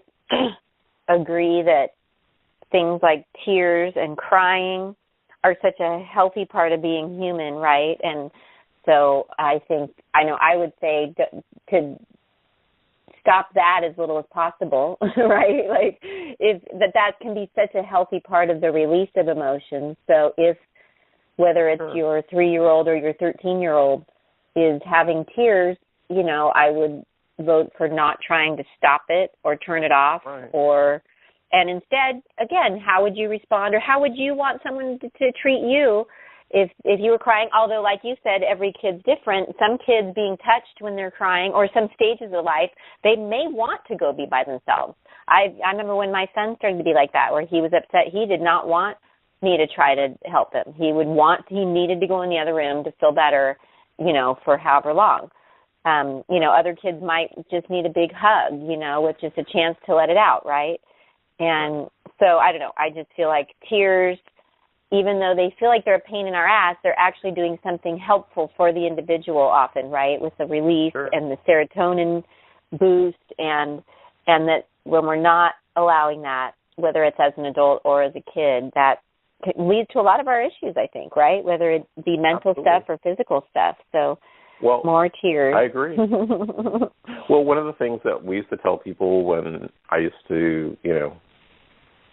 agree that things like tears and crying are such a healthy part of being human, right? And so I would say to stop that as little as possible, right? Like if that can be such a healthy part of the release of emotions. So whether it's your 3-year-old or your 13-year-old is having tears, I would vote for not trying to stop it or turn it off, and instead, again, how would you respond, or how would you want someone to treat you if you were crying? Although, like you said, every kid's different. Some kids being touched when they're crying, or some stages of life, they may want to go be by themselves. I remember when my son started to be like that, where he was upset. He did not want me to try to help him. He needed to go in the other room to feel better, for however long. Other kids might just need a big hug, with just a chance to let it out, right? And so, I don't know, I just feel like tears, even though they feel like they're a pain in our ass, they're actually doing something helpful for the individual often, right, with the release and the serotonin boost, and that when we're not allowing that, whether it's as an adult or as a kid, that leads to a lot of our issues, I think, right, whether it be mental stuff or physical stuff. So more tears. I agree. Well, one of the things that we used to tell people when I used to,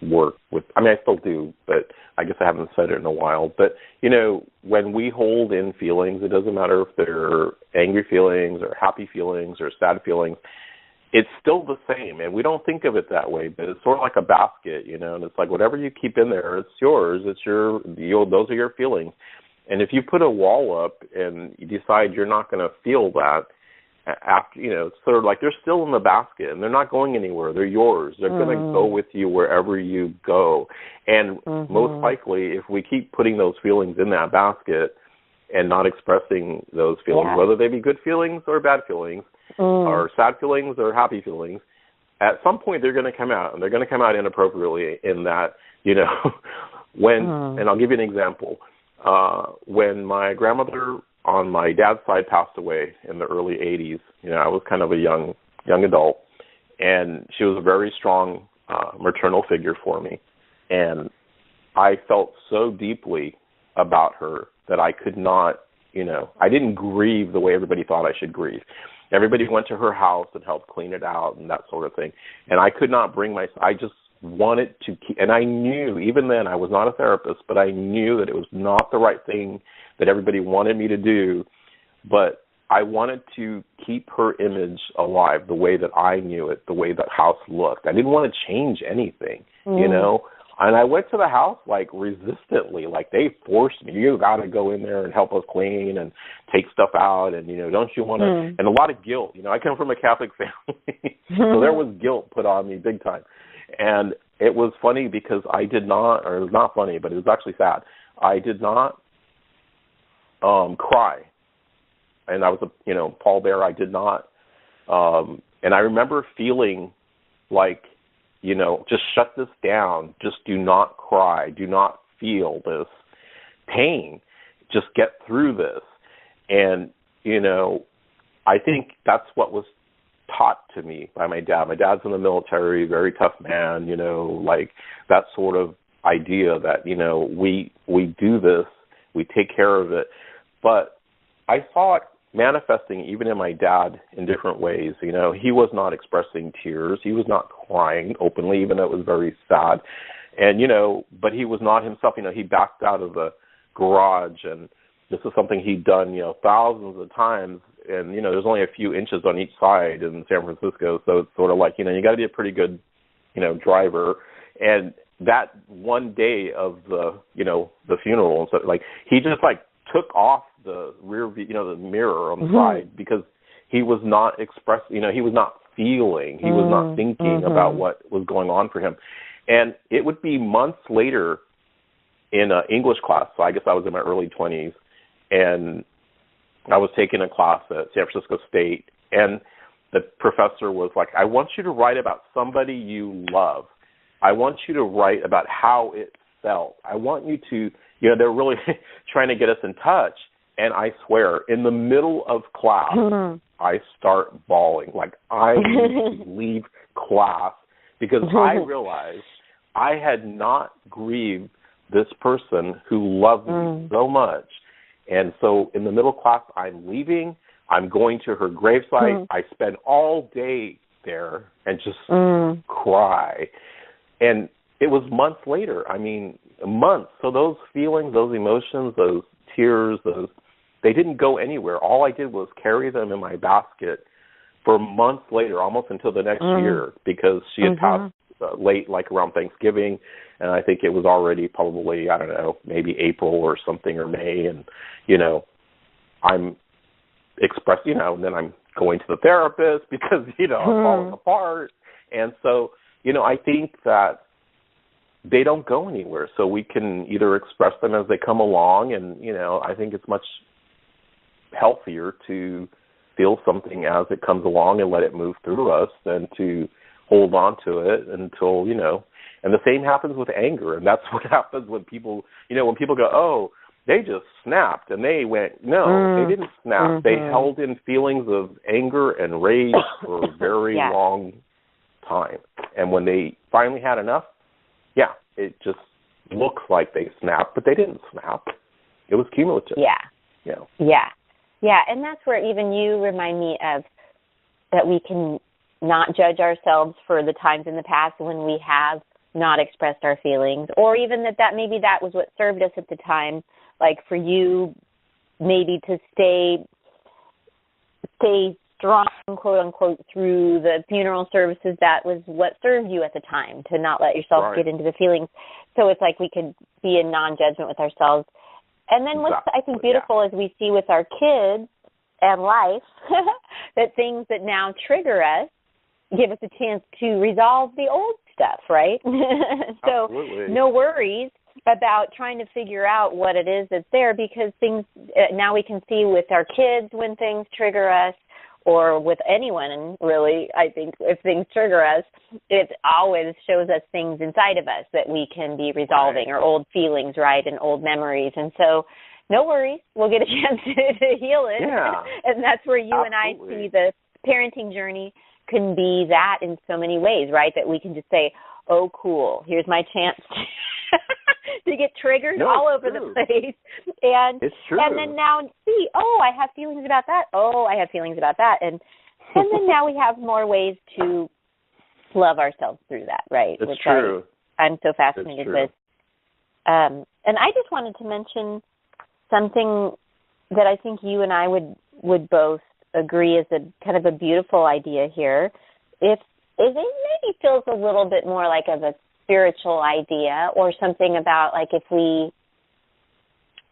work with, I still do, but I guess I haven't said it in a while, but, when we hold in feelings, it doesn't matter if they're angry feelings or happy feelings or sad feelings, it's still the same. And we don't think of it that way, but it's sort of like a basket, and it's like whatever you keep in there, it's yours. It's those are your feelings. And if you put a wall up and you decide you're not going to feel that, after, it's sort of like they're still in the basket and they're not going anywhere. They're yours. They're going to go with you wherever you go. And most likely, if we keep putting those feelings in that basket and not expressing those feelings, whether they be good feelings or bad feelings, or sad feelings or happy feelings, at some point they're going to come out, and they're going to come out inappropriately in that, when, and I'll give you an example. When my grandmother on my dad's side passed away in the early 80s, I was kind of a young adult, and she was a very strong maternal figure for me. And I felt so deeply about her that I could not, I didn't grieve the way everybody thought I should grieve. Everybody went to her house and helped clean it out and that sort of thing. And I could not bring myself, I just wanted to keep, and I knew, even then, I was not a therapist, but I knew that it was not the right thing that everybody wanted me to do, but I wanted to keep her image alive the way that I knew it, the way that house looked. I didn't want to change anything, and I went to the house, like, resistantly, like, they forced me, you got to go in there and help us clean and take stuff out, and, don't you want to, and a lot of guilt. I come from a Catholic family, so there was guilt put on me big time. And it was funny because I did not, or it was not funny, but it was actually sad. I did not cry. And I was a, pallbearer. I did not. And I remember feeling like, just shut this down. Just do not cry. Do not feel this pain. Just get through this. And, I think that's what was taught to me by my dad. My dad's in the military, very tough man, like that sort of idea that, we do this, we take care of it. But I saw it manifesting even in my dad in different ways. He was not expressing tears. He was not crying openly, even though it was very sad. And, but he was not himself. He backed out of the garage, and this is something he'd done, thousands of times. And, there's only a few inches on each side in San Francisco. So it's sort of like, you got to be a pretty good, driver. And that one day of the funeral, and so, like, he just, like, took off the rear view, the mirror on the side, because he was not he was not feeling, he was not thinking about what was going on for him. And it would be months later in an English class, so I guess I was in my early 20s, and I was taking a class at San Francisco State, and the professor was like, I want you to write about somebody you love. I want you to write about how it felt. I want you to, they're really trying to get us in touch. And I swear, in the middle of class, I start bawling. Like, I need to leave class because I realized I had not grieved this person who loved me so much. And so in the middle class, I'm leaving. I'm going to her gravesite. I spend all day there and just cry. And it was months later. I mean, months. So those feelings, those emotions, those tears, they didn't go anywhere. All I did was carry them in my basket for months later, almost until the next year, because she had passed late, like around Thanksgiving, and I think it was already probably, I don't know, maybe April or something, or May, and, I'm expressing, and then I'm going to the therapist because, I'm falling apart. And so, I think that they don't go anywhere, so we can either express them as they come along, and, I think it's much healthier to feel something as it comes along and let it move through us than to hold on to it until, and the same happens with anger. And that's what happens when people, when people go, oh, they just snapped, and they went, no, they didn't snap. They held in feelings of anger and rage for a very long time. And when they finally had enough, it just looks like they snapped, but they didn't snap. It was cumulative. Yeah, and that's where even you remind me of that we can not judge ourselves for the times in the past when we have not expressed our feelings, or even that maybe that was what served us at the time, like for you maybe to stay strong, quote unquote, through the funeral services. That was what served you at the time, to not let yourself get into the feelings. So it's like we could be in non-judgment with ourselves. And then what's, I think, beautiful is we see with our kids and life that things that now trigger us give us a chance to resolve the old stuff, right? So no worries about trying to figure out what it is that's there, because things now we can see with our kids when things trigger us, or with anyone, and really, I think if things trigger us, it always shows us things inside of us that we can be resolving, or old feelings, right, and old memories. And so no worries, we'll get a chance to heal it. And that's where you and I see the parenting journey can be that in so many ways, right, that we can just say, oh, cool, here's my chance to get triggered all over the place. And it's true. And then now see, oh, I have feelings about that. Oh, I have feelings about that. And then now we have more ways to love ourselves through that, right? It's true. I'm so fascinated with. And I just wanted to mention something that I think you and I would both agree is a kind of a beautiful idea here. If it maybe feels a little bit more like of a spiritual idea, or something about, like, if we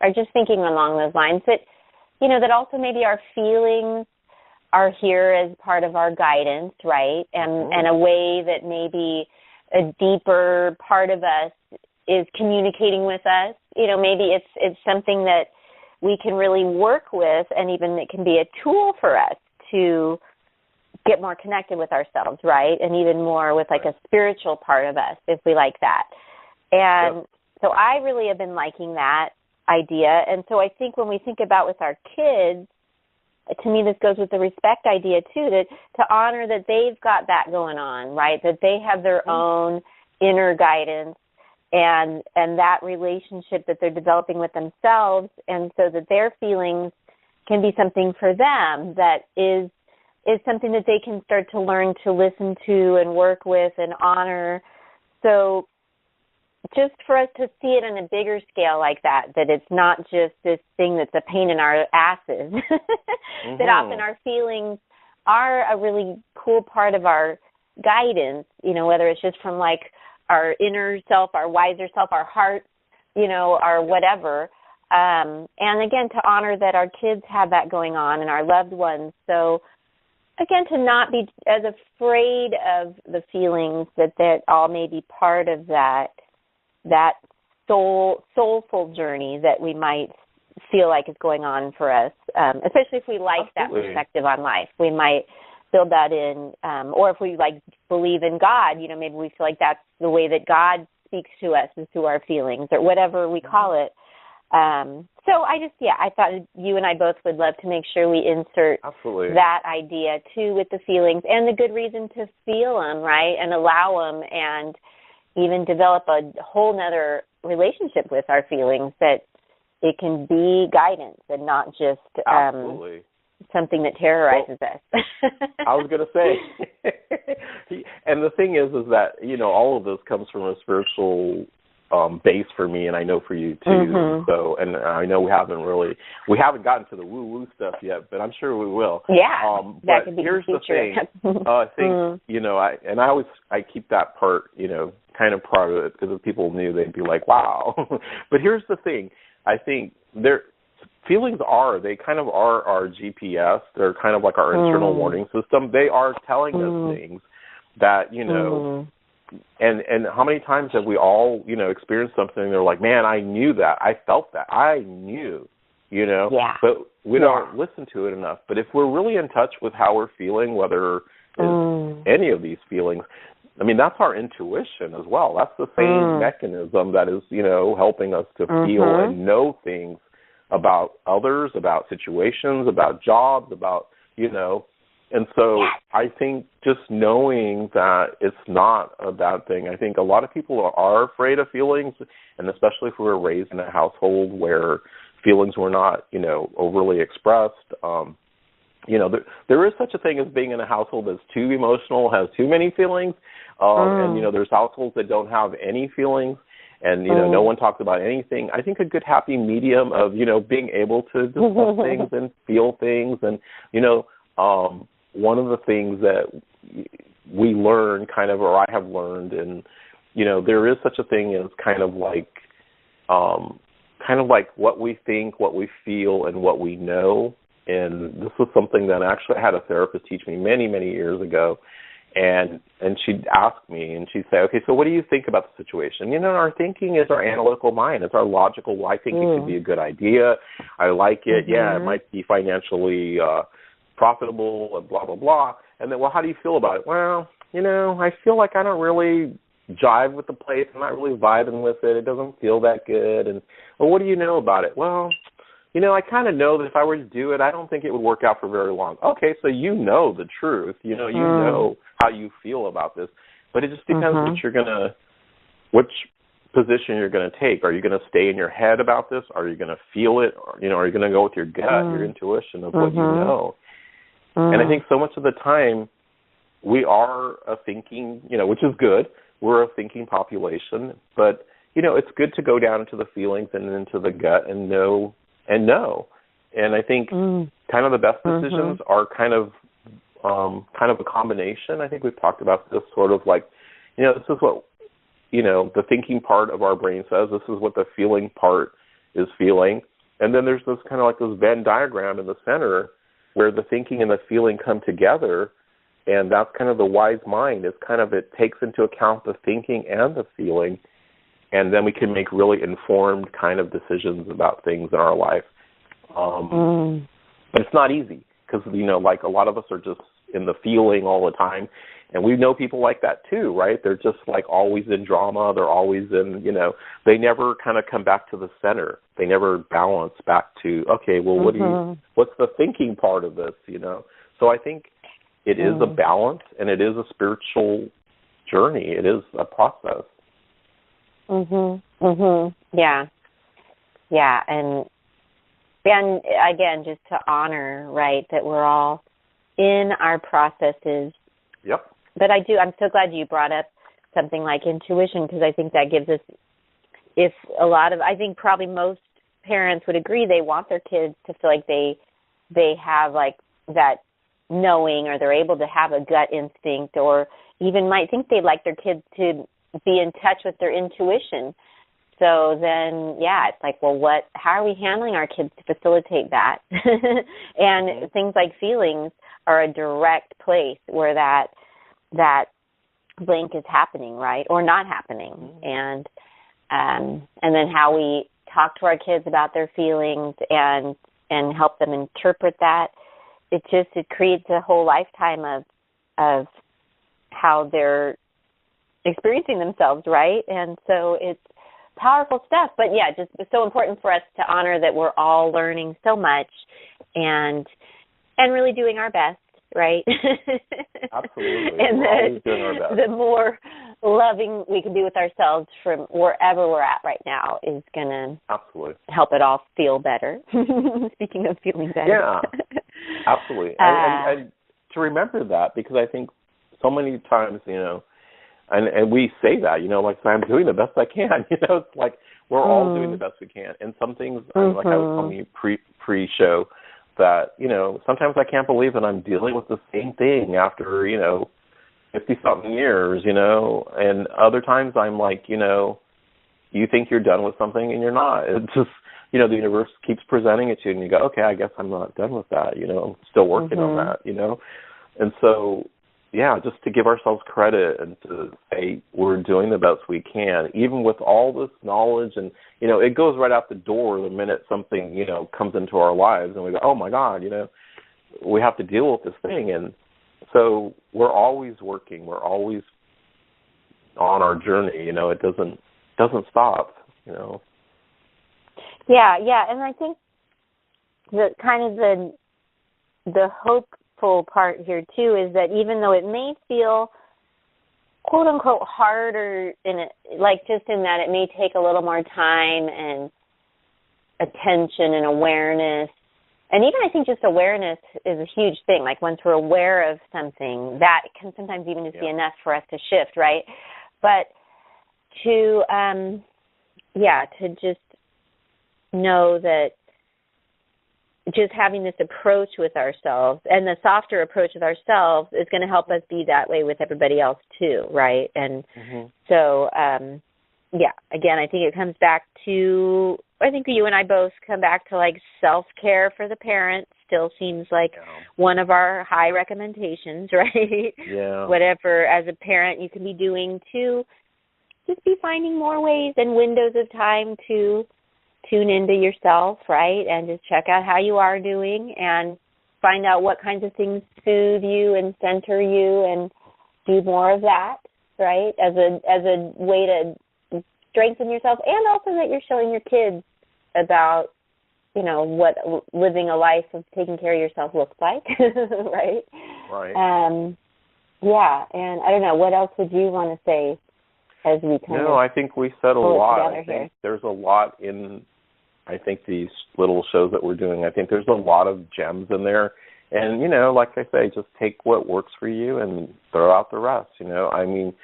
are just thinking along those lines, that, that also maybe our feelings are here as part of our guidance, right? And a way that maybe a deeper part of us is communicating with us. Maybe it's something that we can really work with, and even it can be a tool for us to get more connected with ourselves, right? And even more with, like, a spiritual part of us, if we like that. And so I really have been liking that idea. And so I think when we think about with our kids, to me, this goes with the respect idea, too, to honor that they've got that going on, right, that they have their own inner guidance and that relationship that they're developing with themselves, and so that their feelings can be something for them that is something that they can start to learn to listen to and work with and honor. So just for us to see it on a bigger scale like that it's not just this thing that's a pain in our asses, that often our feelings are a really cool part of our guidance, whether it's just from like our inner self, our wiser self, our heart, our whatever. And again, to honor that our kids have that going on and our loved ones. So again, to not be as afraid of the feelings that all may be part of that soulful journey that we might feel like is going on for us, especially if we like that perspective on life. We might build that in, or if we believe in God, maybe we feel like that's the way that God speaks to us is through our feelings or whatever we call it. So I thought you and I both would love to make sure we insert that idea too with the feelings and the good reason to feel them, right, and allow them, and even develop a whole nother relationship with our feelings, that it can be guidance and not just something that terrorizes us. I was going to say, and the thing is that, all of this comes from a spiritual base for me, and I know for you too. So, and I know we haven't gotten to the woo-woo stuff yet, but I'm sure we will. Yeah, that could be here's the thing. I think, I keep that part, kind of part of it, because if people knew, they'd be like, wow. But here's the thing. I think feelings they kind of are our GPS. They're kind of like our internal warning system. They are telling us things that, and how many times have we all, experienced something and they're like, man, I knew that. I felt that. I knew, Yeah. But we don't listen to it enough. But if we're really in touch with how we're feeling, whether it's any of these feelings, that's our intuition as well. That's the same mechanism that is, helping us to feel and know things about others, about situations, about jobs, about, And so I think just knowing that it's not a bad thing. I think a lot of people are afraid of feelings, and especially if we were raised in a household where feelings were not, overly expressed. There is such a thing as being in a household that's too emotional, has too many feelings. And, there's households that don't have any feelings, and, no one talks about anything. I think a good happy medium of, being able to discuss things and feel things. And, one of the things that we learn or I have learned, and, there is such a thing as kind of like what we think, what we feel, and what we know. And this was something that actually I had a therapist teach me many, many years ago. And she'd ask me, and she'd say, okay, so what do you think about the situation? Our thinking is our analytical mind. It's our logical, well, I think it could be a good idea. I like it. Yeah, it might be financially profitable and blah, blah, blah. And then, well, how do you feel about it? Well, I feel like I don't really jive with the place. I'm not really vibing with it. It doesn't feel that good. And, well, what do you know about it? Well, I kind of know that if I were to do it, I don't think it would work out for very long. Okay, so you know the truth. You know how you feel about this. But it just depends which position you're going to take. Are you going to stay in your head about this? Are you going to feel it? Or, are you going to go with your gut, your intuition of what you know? And I think so much of the time we are a thinking, which is good. We're a thinking population. But, it's good to go down into the feelings and into the gut and know. And I think kind of the best decisions are kind of a combination. I think we've talked about this sort of like, this is what, the thinking part of our brain says. This is what the feeling part is feeling. And then there's this kind of like this Venn diagram in the center where the thinking and the feeling come together. And that's kind of the wise mind. It takes into account the thinking and the feeling. And then we can make really informed kind of decisions about things in our life. But it's not easy because, like a lot of us are just in the feeling all the time. And we know people like that too, right? They're just like always in drama. They're always in, they never kind of come back to the center. They never balance back to, okay, well, what's the thinking part of this, So I think it is a balance, and it is a spiritual journey. It is a process. Yeah. Yeah, and again, just to honor, right, that we're all in our processes. Yep. But I'm so glad you brought up something like intuition, because I think that gives us, I think probably most parents would agree they want their kids to feel like they have like that knowing, or they're able to have a gut instinct, or even might think they'd like their kids to be in touch with their intuition. So then, it's like, well, how are we handling our kids to facilitate that? And things like feelings are a direct place where that link is happening, right, or not happening. And then how we talk to our kids about their feelings and help them interpret that. It creates a whole lifetime of how they're experiencing themselves, right? And so it's powerful stuff. But just it's so important for us to honor that we're all learning so much and really doing our best, right? Absolutely. And we're always doing our best. The more loving we can be with ourselves from wherever we're at right now is going to help it all feel better. Speaking of feeling better. Yeah, absolutely. And to remember that, because I think so many times, and we say that, like, I'm doing the best I can. It's like we're all doing the best we can. And some things, like I was telling you pre-show, that, sometimes I can't believe that I'm dealing with the same thing after, 50-something years, and other times I'm like, you think you're done with something and you're not. It's just, the universe keeps presenting it to you and you go, okay, I guess I'm not done with that, I'm still working on that, And so, just to give ourselves credit and to say we're doing the best we can, even with all this knowledge. And, it goes right out the door the minute something, comes into our lives and we go, oh, my God, we have to deal with this thing. And so we're always working. We're always on our journey. It doesn't stop, Yeah, and I think the hopeful part here too is that even though it may feel quote unquote harder in that it may take a little more time and attention and awareness, and even I think just awareness is a huge thing. Like once we're aware of something, that can sometimes even just be enough for us to shift, right? But to just know that just having this approach with ourselves, and the softer approach with ourselves, is going to help us be that way with everybody else too, right? And so, again, I think it comes back to, I think you and I both come back to like self-care for the parent still seems like one of our high recommendations, right? Yeah. Whatever as a parent you can be doing to just be finding more ways and windows of time to tune into yourself, right? And just check out how you are doing and find out what kinds of things soothe you and center you, and do more of that, right? As a way to strengthen yourself, and also that you're showing your kids about, what living a life of taking care of yourself looks like, right? Right. And I don't know, what else would you want to say as we I think we said a lot. I think here. There's a lot in, I think, these little shows that we're doing. I think there's a lot of gems in there. And, like I say, just take what works for you and throw out the rest, I mean,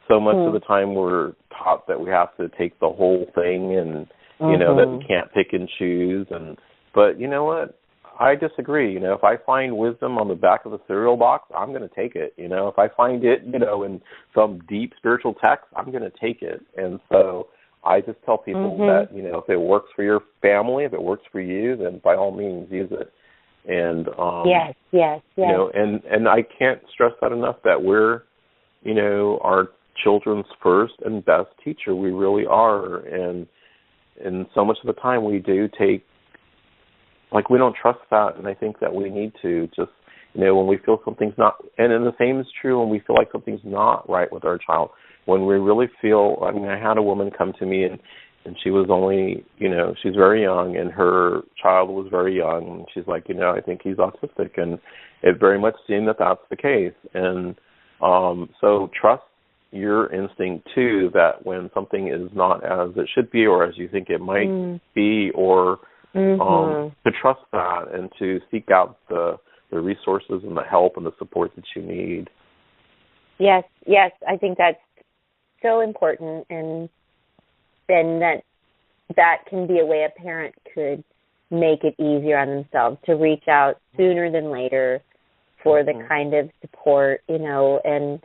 so much of the time we're taught that we have to take the whole thing and, that we can't pick and choose. But you know what? I disagree. If I find wisdom on the back of the cereal box, I'm going to take it. If I find it, in some deep spiritual text, I'm going to take it. And so I just tell people that, if it works for your family, if it works for you, then by all means use it. And yes. And I can't stress that enough, that we're, our children's first and best teacher. We really are. And so much of the time we do take, we don't trust that, and I think that we need to just, when we feel something's not, and then the same is true when we feel like something's not right with our child. When we really feel, I had a woman come to me, and she was only, she's very young, and her child was very young, and she's like, I think he's autistic, and it very much seemed that that's the case. And so trust your instinct, too, that when something is not as it should be or as you think it might be, or to trust that and to seek out the resources and the help and the support that you need. Yes, I think that's so important, and then that can be a way a parent could make it easier on themselves to reach out sooner than later for the kind of support, and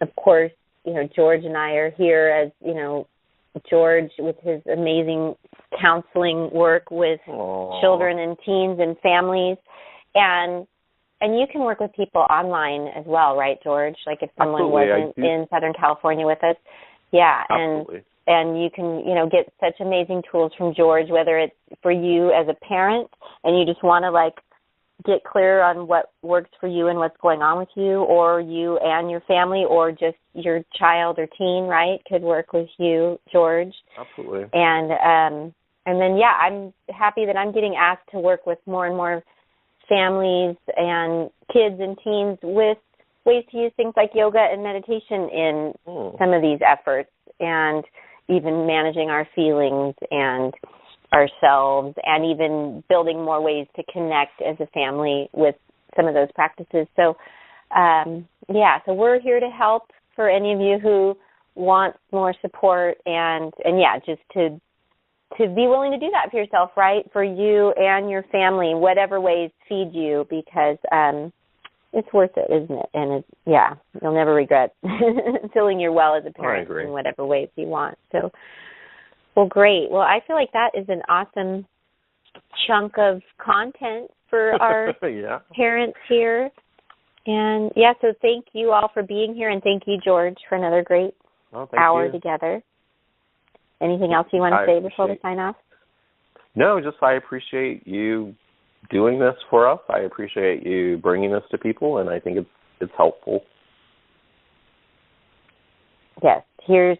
of course, George and I are here as, George with his amazing counseling work with children and teens and families, and you can work with people online as well, right, George? Like if someone wasn't in Southern California with us. Yeah. Absolutely. And you can, get such amazing tools from George, whether it's for you as a parent and you just want to get clear on what works for you and what's going on with you, or you and your family, or just your child or teen, right, could work with you, George. Absolutely. And then, I'm happy that I'm getting asked to work with more and more families and kids and teens with ways to use things like yoga and meditation in some of these efforts, and even managing our feelings and ourselves, and even building more ways to connect as a family with some of those practices. So, so we're here to help for any of you who want more support, and just to be willing to do that for yourself, right, for you and your family, whatever ways feed you, because it's worth it, isn't it? And you'll never regret filling your well as a parent in whatever ways you want. So, well, great. Well, I feel like that is an awesome chunk of content for our parents here. And, so thank you all for being here, and thank you, George, for another great hour together. Anything else you want to say before we sign off? No, just I appreciate you doing this for us. I appreciate you bringing this to people, and I think it's helpful. Yes, here's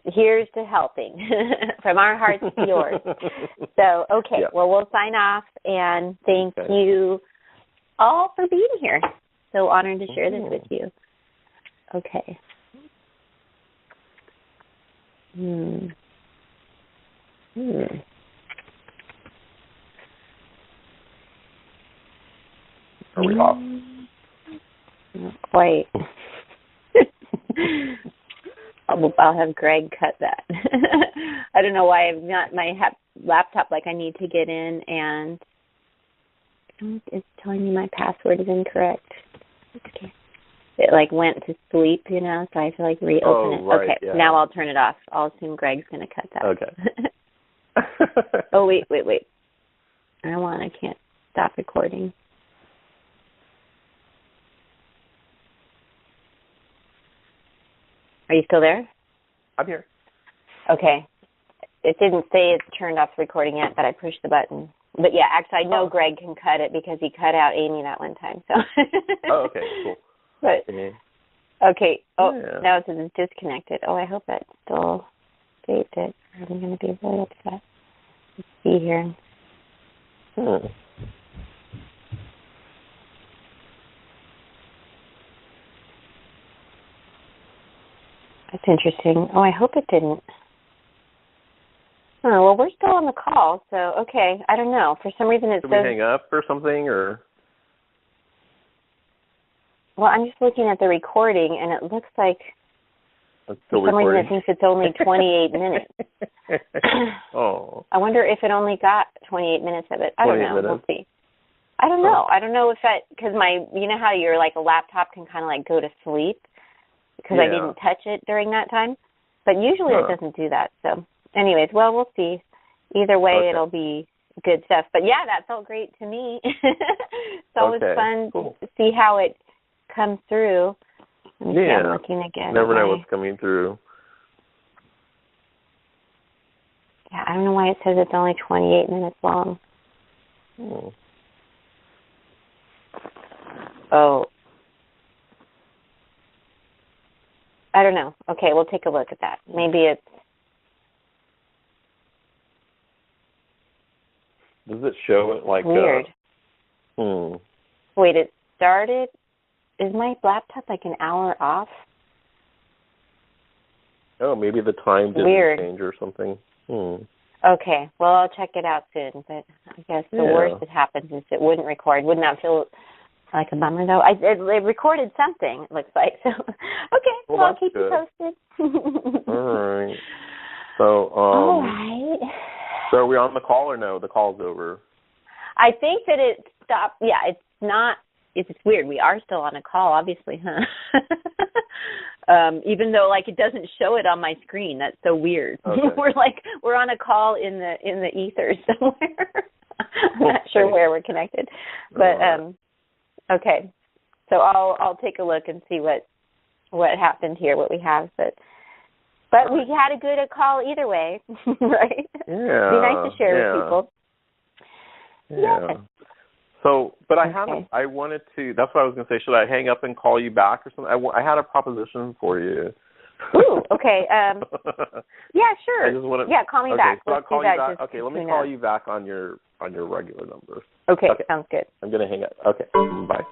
to helping from our hearts to yours. So, well, we'll sign off, and thank you all for being here. So honored to share this with you. Okay. Are we off? Not quite. I'll have Greg cut that. I don't know why I've got my laptop like I need to get in, and it's telling me my password is incorrect. Okay. It went to sleep, so I have to reopen it. Right, okay, now I'll turn it off. I'll assume Greg's going to cut that. Okay. Oh, wait. I can't stop recording. Are you still there? I'm here. Okay. It didn't say it's turned off the recording yet, but I pushed the button. But actually, I know Greg can cut it because he cut out Amy that one time. So. Okay, cool. But, okay. Now it says it's disconnected. I hope that still saved it. I'm going to be really upset. Let's see here. That's interesting. I hope it didn't. Oh, well, we're still on the call, so, okay. I don't know. For some reason it says... Did we hang up or something, or...? Well, I'm just looking at the recording, and it looks like... It's still for some recording. reason it thinks it's only 28 minutes. I wonder if it only got 28 minutes of it. I don't know. We'll see. I don't know. I don't know if that... Because you know how a laptop can kind of, go to sleep? Because I didn't touch it during that time. But usually it doesn't do that. So, anyways, well, we'll see. Either way, it'll be good stuff. But, that felt great to me. It's always fun to see how it comes through. Let me see, I'm looking again. Never know what's coming through. Yeah, I don't know why it says it's only 28 minutes long. I don't know. Okay, we'll take a look at that. Maybe it's... Does it show it like... Weird. Wait, it started... Is my laptop like an hour off? Oh, maybe the time didn't change or something. Okay, well, I'll check it out soon. But I guess the worst that happens is it wouldn't record. Wouldn't that feel like a bummer, though? It recorded something, it looks like. So, okay, well I'll keep you posted. All right. So, all right. So are we on the call or no? The call's over. I think that it stopped. Yeah, it's not. It's weird. We are still on a call, obviously, huh? Even though like it doesn't show it on my screen. That's so weird. Okay. we're on a call in the ether somewhere. I'm not sure where we're connected, but okay. So I'll take a look and see what happened here, what we have, but we had a good call either way, right? Yeah. It'd be nice to share with people. Yeah. So, but I wanted to, that's what I was going to say, should I hang up and call you back or something? I had a proposition for you. Ooh, okay. Yeah, sure. I just wanted, call me back. So I'll call you back. Okay, let me call you back on your regular number. Okay, sounds good. I'm going to hang up. Okay, bye.